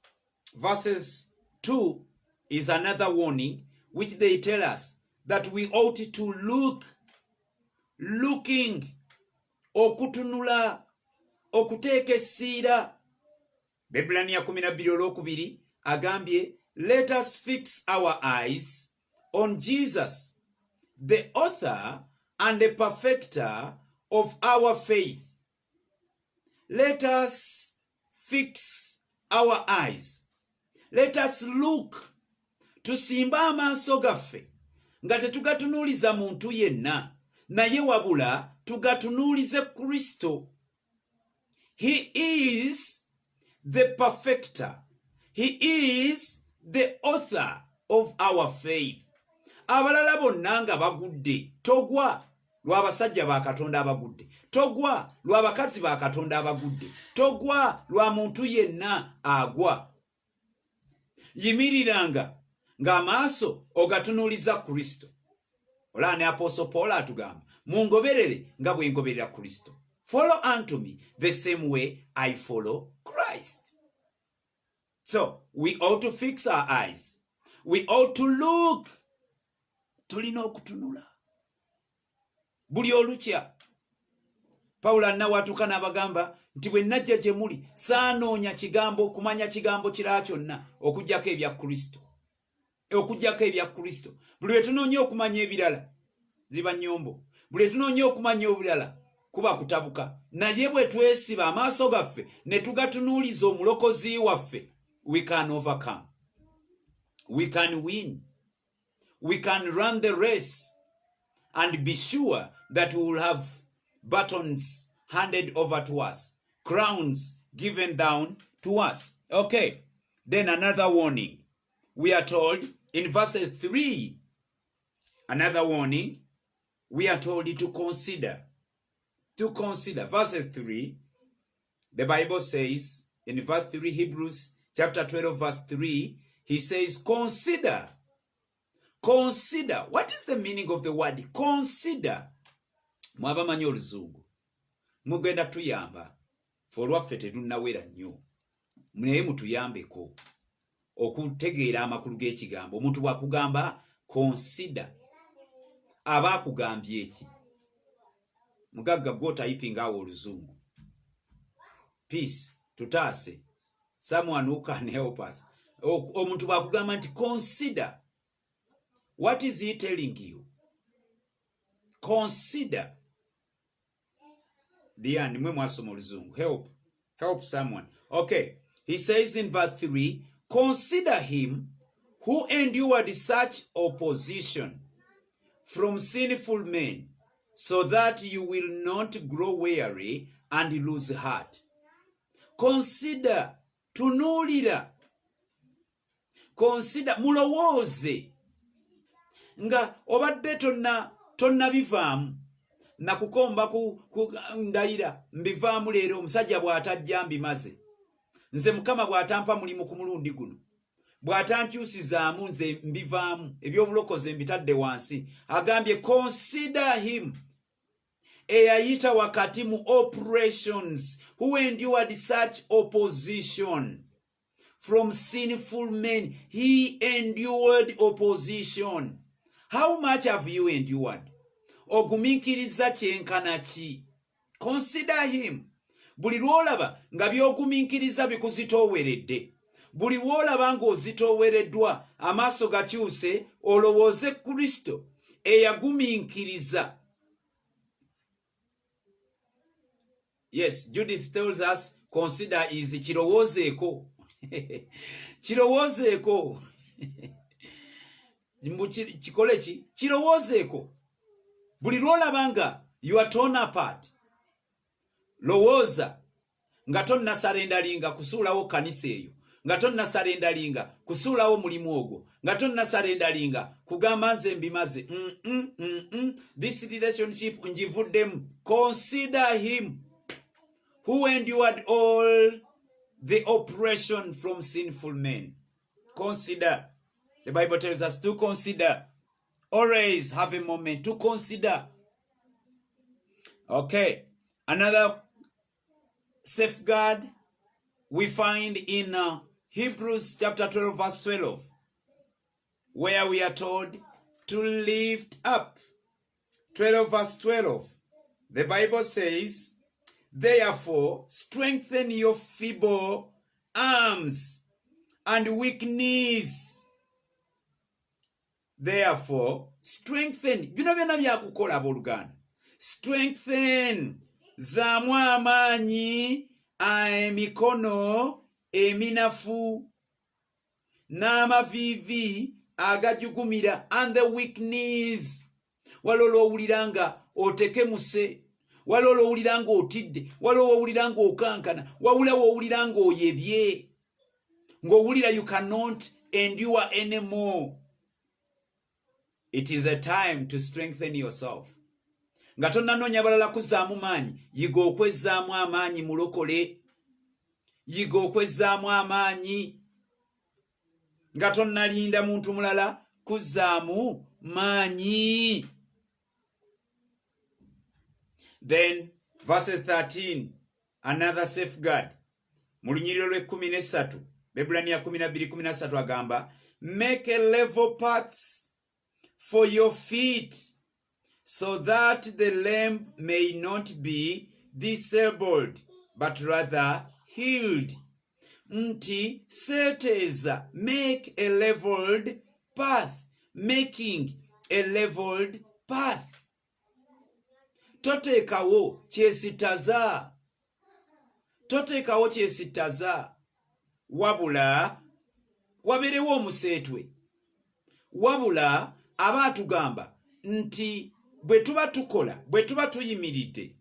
2 is another warning, which they tell us that we ought to looking, okutunula, okuteeka essiira. Ebbulaniya 12:2 agambye, let us fix our eyes on Jesus, the author and the perfecter of our faith. Let us fix our eyes. Let us look. Tusimba amaaso gaffe nga tetugatunuuliza muntu yenna, naye wabula tugatunuulize Kristo. He is the perfecter. He is the author of our faith. Abalala bonna nga bagudde, togwa lw'abasajja ba Katonda abagudde, togwa lw'abakazi ba Katonda abagudde, togwa lwa muntu yenna agwa. Yimiriranga ng'amaaso ogatunuuliza Kristo. Olaba ne Apostle Paul atugamba, mungoberere nga bwe ngoberera Kristo. Follow unto me the same way I follow Christ. So, we ought to fix our eyes. We ought to look. Tulina okutunula. Buli olukya. Pawulo anawatuka n'abagamba nti bwe najja gye muli saanoonya kigambo, kumanya kigambo kirala kyonna okuggyako ebya Kristo. Okuggyako ebya Kristo. Buli lwe tunoonya okumanya ebirala ziba nnyombo. Buli lwe tunoonya okumanya obulala kuba kutabuka. Naye bwe twesiba amaaso gaffe ne tugatunuuliza omulokozi waffe, we can overcome. We can win. We can run the race and be sure that we will have batons handed over to us, crowns given down to us. Okay, then another warning. We are told in verse 3, another warning, we are told to consider. To consider. Verse 3, the Bible says, in verse 3, Hebrews chapter 12, verse 3, he says, consider. Consider. What is the meaning of the word consider? Mwabamanyi oluzungu. Mugenda tuyamba. Olwaffe tetunnawera nnyo. Naye mutuyambeko okutegeera amakulu g'ekigambo. Omuntu bw'akugamba consider, aba akugambye eki? Mugagga gw'otayipinga awo oluzungu. Peace, tutaase. Someone who can help us. Omuntu bw'akugamba nti consider. What is he telling you? Consider. Diane, mwe mwasoma oluzungu. Help someone. Okay. He says in verse 3, consider him who endured such opposition from sinful men, so that you will not grow weary and lose heart. Consider. Tunuulira. Consider. Mulowooze. Nga obadde tonna bivaamu. nakukomba ku ndayira mbivaamu leero omusajja bw'atajja mbimaze nze Mukama bw'atampa mulimu ku mulundi guno bw'atankyusizaamu nze mbivaamu ebyobulokoze mbitadde wansi agambye consider him eyayita wakati mu operations who endured such opposition from sinful men. He endured opposition. How much have you endured? Oguminkiriza kyenkana ki? Consider him. Buli lwolaba nga byoguminkiriza bikuzitooweredde. Buli lwolaba ng'ozitoowereddwa amaaso gakyuse olowooze Kristo eyaguminkiriza. Yes, Judith tells us consider is kirowoozeeko. Kirowoozeeko. Kikole ki? Kirowoozeeko. Buli lwolaba nga you are torn apart. Lowooza nga tonnasarendalinga kusuulawo kanisa eyo, nga tonnasarendalinga kusuulawo mulimu ogwo, nga tonnasarendalinga kugamba nze mbimaze. This relationship njivuddemu. Consider him who endured all the oppression from sinful men. Consider. The Bible tells us to consider. Always have a moment to consider. Okay. Another safeguard we find in Hebrews chapter 12 verse 12, where we are told to lift up. 12 verse 12. The Bible says, therefore, strengthen your feeble arms and weak knees. Therefore, strengthen. Bino byonna byakukola abooluganda. Strengthen. Zaamu amaanyi emikono eminafu n'amaviivi agajugumira, and the weak knees. Waliwo owulira nga otekemuse, waliwo owulira nga otidde, waliwo owulira nga okankana, waliwo owulira nga oyebye, ng'owulira you cannot endure anymore. It is a time to strengthen yourself. Nga tonnanoonya balala kuzzaamu maanyi, yiga okwezzaamu amaanyi mulokole. Yiga okwezzaamu amaanyi. Nga tonnalinda muntu mulala kuzzaamu maanyi. Then, verse 13, another safeguard. Mu lunyiriro lw'e13, Bebulaniya 12:13 agamba, make a level path for your feet, so that the lamb may not be disabled, but rather healed. Nti seteeza, make a leveled path, making a leveled path. Toteekawo kyesittaza. Toteekawo kyesittaza. Wabula wabeerewo omuseetwe. Wabula aba atugamba nti bwe tuba tuyimiridde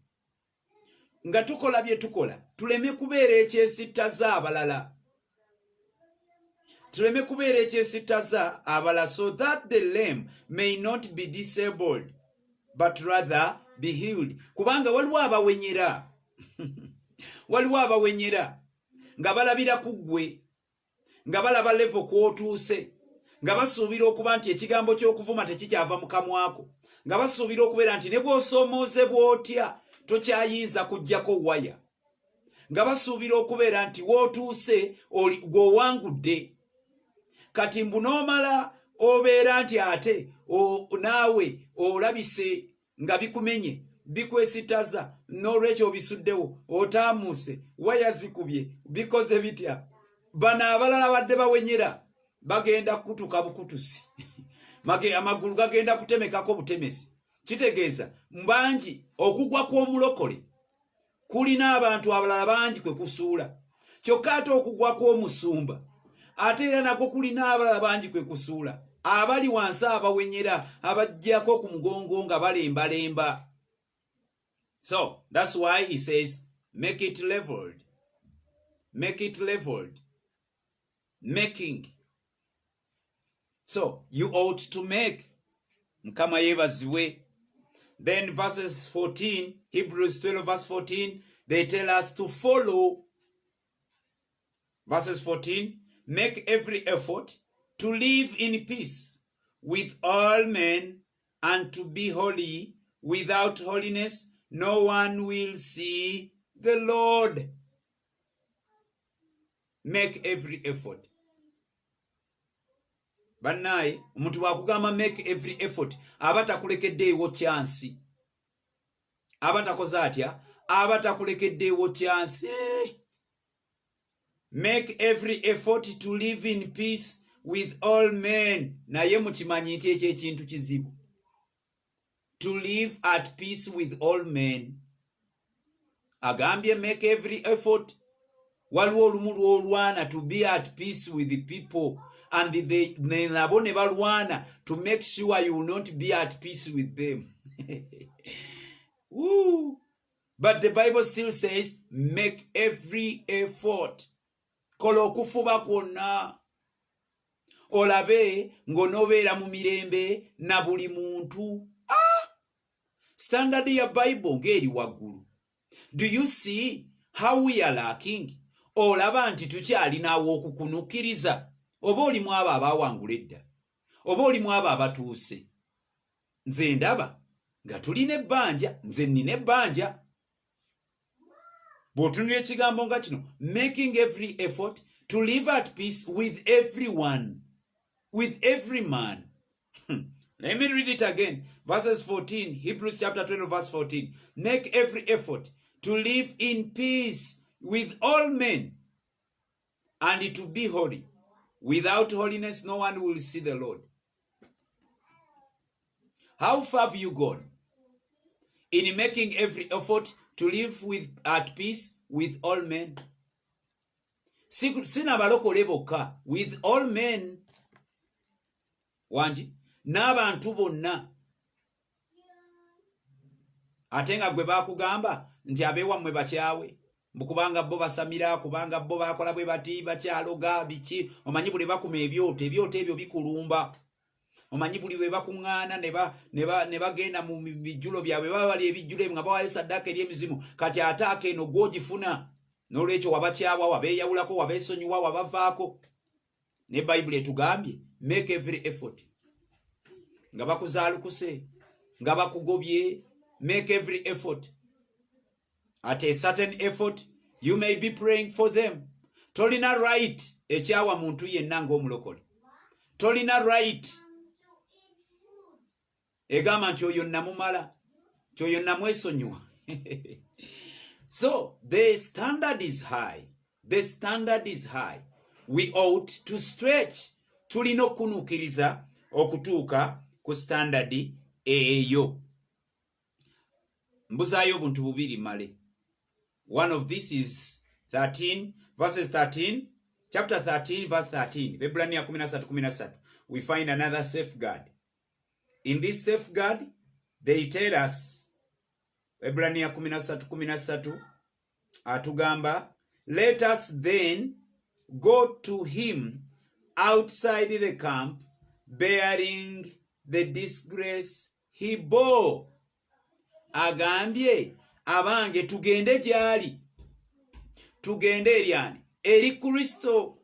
nga tukola bye tukola, tuleme kubeera ekyesittaza abalala. Tuleme kubeera ekyesittaza abalala, so that the lame may not be disabled, but rather be healed. Kubanga waliwo abawenyera. Waliwo abawenyera nga balabira ku ggwe, nga balaba level kw'otuuse, nga basuubira okuba nti ekigambo ky'okuvuma tekikyava mu kamwako, nga basuubira okubeera nti ne bw'osoomoozebwa otya tokyayinza kuggyako waya, nga basuubira okubeera nti w'otuuse gw'owangudde. Kati mbu n'omala obeera nti ate naawe olabise nga bikumenye, bikwesittaza, n'olwekyo obisuddewo, otaamuuse, waya zikubye, bikoze bitya. Bano abalala badde bawenyera bagenda kutuka bukutusi. Amagulu gagenda kutemekako butemesi. Kitegeeza mbanji okugwa kw'omulokole kulina abantu abalala bangi kwe kusuula. Kyokka ate okugwa kw'omusumba ate era nako kulina abalala bangi kwe kusuula. Abali wansi abawenyera abajjako ku mugongo nga balembalemba. So that's why he says make it leveled. Make it leveled. Making. So you ought to make. Mukama yebaziwe. Then verses 14, Hebrews 12 verse 14, they tell us to follow. Verses 14, make every effort to live in peace with all men and to be holy. Without holiness, no one will see the Lord. Make every effort. Bannaye, omuntu wakugamba make every effort, abata kulekeddeewo chance. Abata kozatya, abata kulekeddeewo chance. Make every effort to live in peace with all men. Naye mukimanyi nti ekyo ekintu kizibu. To live at peace with all men. Agambye make every effort. Waliwo olumu lw'olwana to be at peace with the people. And they nabo ne balwana to make sure you will not be at peace with them. Woo. But the Bible still says, make every effort. Kola okufuba kwonna. Olabe ng'onobeera mu mirembe na buli muntu. Standard ya Bible ng'eri waggulu. Do you see how we are lacking? Olaba nti tukyalinawo okukunukiriza. Oba olimu abo abawangula edda. Oba olimu abo abatuuse. Nze ndaba nga tulina ebbanja, nze nnina ebbanja. Bw'otunula ekigambo nga kino, making every effort to live at peace with everyone, with every man. Let me read it again. Verses 14, Hebrews chapter 12 verse 14. Make every effort to live in peace with all men and to be holy. Without holiness, no one will see the Lord. How far have you gone in making every effort to live at peace with all men? Sina balokole bokka, with all men. Wanji, n'abantu bonna. Ate nga gwe bakugamba nti abeewammwe bakyawe. Kubanga bo basamira, kubanga bo bakola bwe bati bakyaloga biki. Omanyi buli bakuma ebyoto ebyo bikulumba. Omanyi buli bwe bakuŋŋaana ne bagenda mu bijjulo byabwe baba bali ebijjulo nga bawayo saddaaka eri emizimu. Kati ataaka eno gw'ogifuna. N'olwekyo wabakyawa, wabeeyawulako, wabeesonyiwa, wabavaako. Ne Bayibuli etugambye make every effort. Nga bakuzaalukuse, nga bakugobye, make every effort. At a certain effort, you may be praying for them. Tolina right ekyawa muntu yenna ng'omulokole. Tolina right egamba nti oyo namumala, nti oyo namwesonyiwa. So the standard is high. The standard is high. We ought to stretch. Tulina okunuukiriza okutuuka ku standard eyo. Mbuzaayo buntu bubiri male. One of this is 13, verses 13, chapter 13, verse 13. Ebrania 13:13. We find another safeguard. In this safeguard, they tell us, Ebrania 13:13, atugamba, let us then go to him outside the camp, bearing the disgrace he bore. Agambye, abange tugende gyali. Tugende eryani? Eri Kristo.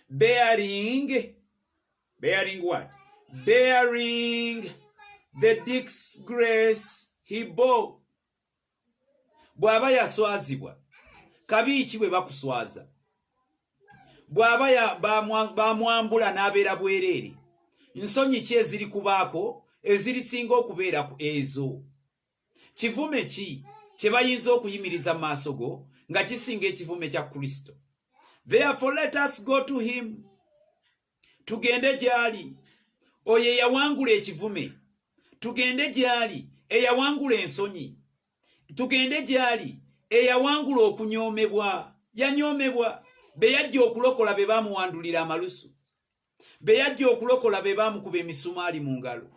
Bearing what? Bearing the disgrace he bore. Bw'aba yaswazibwa, kabi ki bwe bakuswaza? Bw'aba bamwambula n'abeera bwereere, nsonyi ki eziri kubaako ezirisinga okubeera ku ezo? Kivume ki kye bayinza okuyimiriza mu maaso go nga kisinga ekivume kya Kristo? Therefore let us go to him. Tugende gyali. Oyo eyawangula ekivume. Tugende gyali eyawangula ensonyi. Tugende gyali eyawangula okunyoomebwa. Yanyoomebwa. Be yajja okulokola be baamuwandulira amalusu. Be yajja okulokola be baamukuba emisumaali mu ngalo.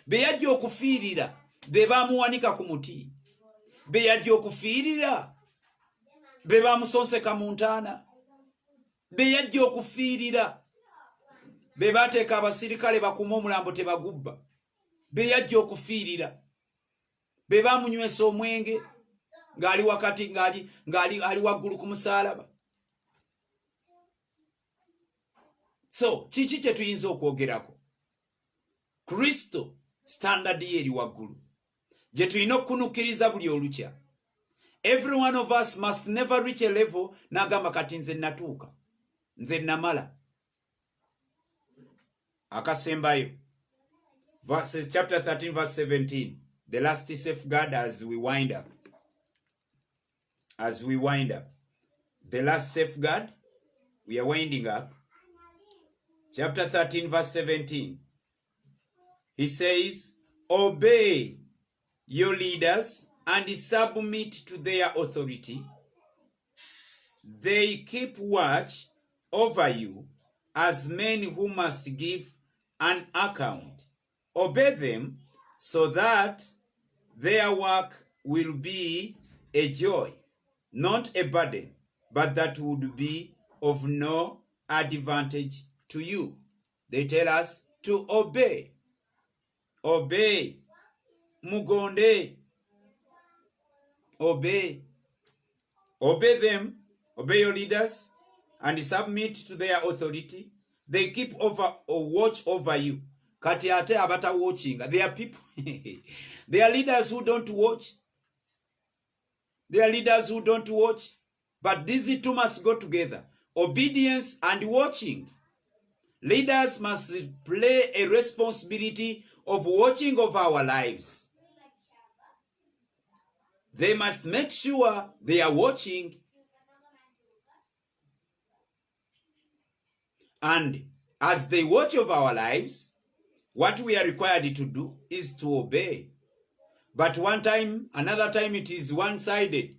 Be yajja okufiirira be baamuwanika ku muti. Be yajja okufiirira be baamusonseka mu ntaana. Be yajja okufiirira be baateeka abasirikale bakuma omulambo tebagubba. Be yajja okufiirira be bamunywesa omwenge ngali wakati ngali ali waggulu ku musaalaba. So kiki kye tuyinza okwogerako? Kristo standard ye eri waggulu gye tulina okunukkiriza buli olukya. Every one of us must never reach a level n'agamba kati nze natuuka, nze namala. Akasembayo verses chapter 13 verse 17, the last safeguard as we wind up. As we wind up, the last safeguard, we are winding up. Chapter 13 verse 17, he says, obey your leaders and submit to their authority. They keep watch over you as men who must give an account. Obey them so that their work will be a joy, not a burden, but that would be of no advantage to you. They tell us to obey. Obey. Mugonde. Obey. Obey them. Obey your leaders and submit to their authority. They keep over or watch over you. Kati ate abata watching. There are people. There are leaders who don't watch. There are leaders who don't watch. But these two must go together. Obedience and watching. Leaders must play a responsibility of watching over our lives. They must make sure they are watching. And as they watch over our lives, what we are required to do is to obey. But one time, another time it is one-sided.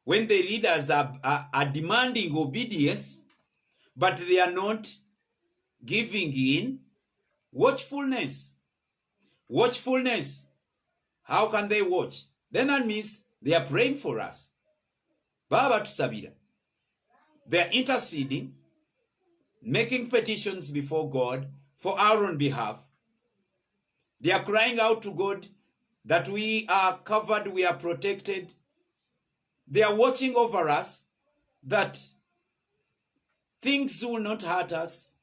When the leaders are demanding obedience, but they are not giving in watchfulness. Watchfulness. How can they watch? Then that means they are praying for us. Baba tusabira. They are interceding, making petitions before God for our own behalf. They are crying out to God that we are covered, we are protected. They are watching over us, that things will not hurt us.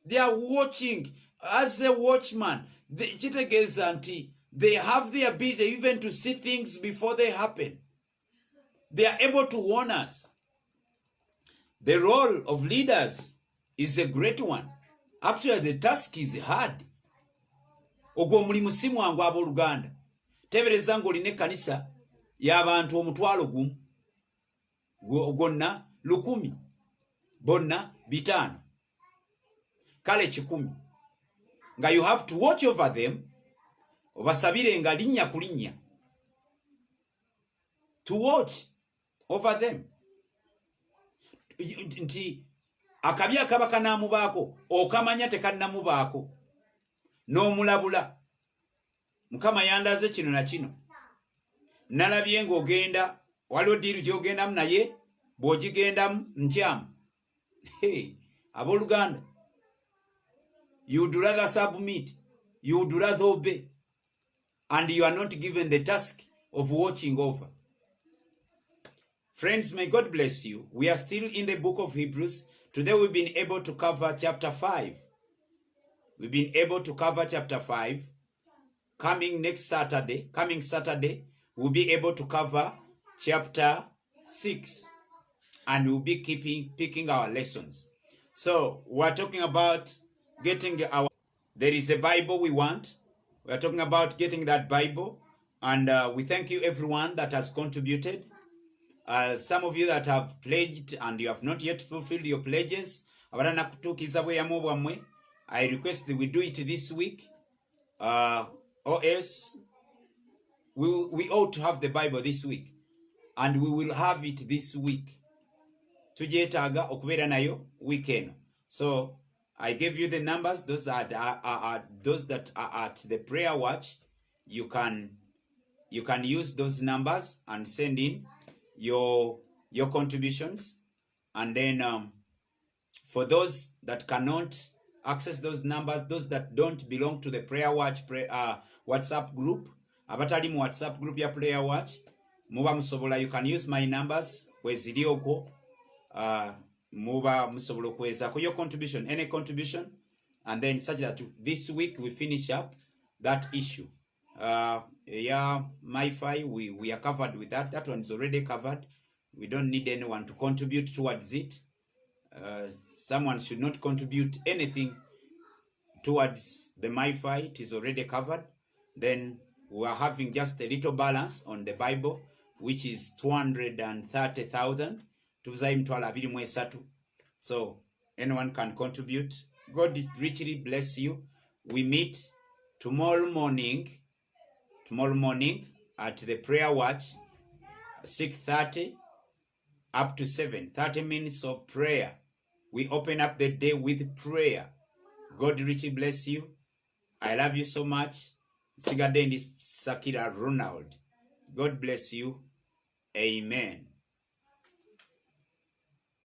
They are watching as a watchman. They have the ability even to see things before they happen. They are able to warn us. The role of leaders is a great one. Actually, the task is hard. Ogwo mulimu si mwangu abooluganda. Tebereza ng'olina ekkanisa y'abantu 1,000 gwonna 1,000 bonna 5 kale 1,000 nga you have to watch over them, obasabire nga linnya ku linnya, to watch over them. Nti akabi akaba kanaamubaako okamanya tekannamubaako n'omulabula. Mukama yandaze kino na kino. Nalabye ng'ogenda waliwo diiru gy'ogendamu naye bw'ogigendamu ntyamu. Abooluganda, you would rather submit, you would rather obey, and you are not given the task of watching over. Friends, may God bless you. We are still in the book of Hebrews. Today we've been able to cover chapter 5. We've been able to cover chapter 5. Coming Saturday, we'll be able to cover chapter 6. And we'll be picking our lessons. So we're talking about getting there is a Bible we want. We're talking about getting that Bible. And we thank you everyone that has contributed. Some of you that have pledged and you have not yet fulfilled your pledges. I request that we do it this week. Or else we ought to have the Bible this week. And we will have it this week. Tujetaaga okubeera nayo weekend. So I gave you the numbers. Those that are at the prayer watch. You can use those numbers and send in your contributions. And then for those that cannot access those numbers, those that don't belong to the prayer watch WhatsApp group, abatali mu WhatsApp group ya Prayer Watch muba musobola, you can use my numbers kwezili okwo, muba musobola kwezako your contribution, any contribution, and then such that this week we finish up that issue. Yeah, MiFi, we are covered with that. That one is already covered. We don't need anyone to contribute towards it. Someone should not contribute anything towards the MiFi. It is already covered. Then we are having just a little balance on the Bible, which is 230,000. So anyone can contribute. God richly bless you. We meet tomorrow morning at the Prayer Watch, 6:30 up to 7, 30 minutes of prayer. We open up the day with prayer. God richly bless you. I love you so much. Sigadendi Sakira Ronald. God bless you. Amen.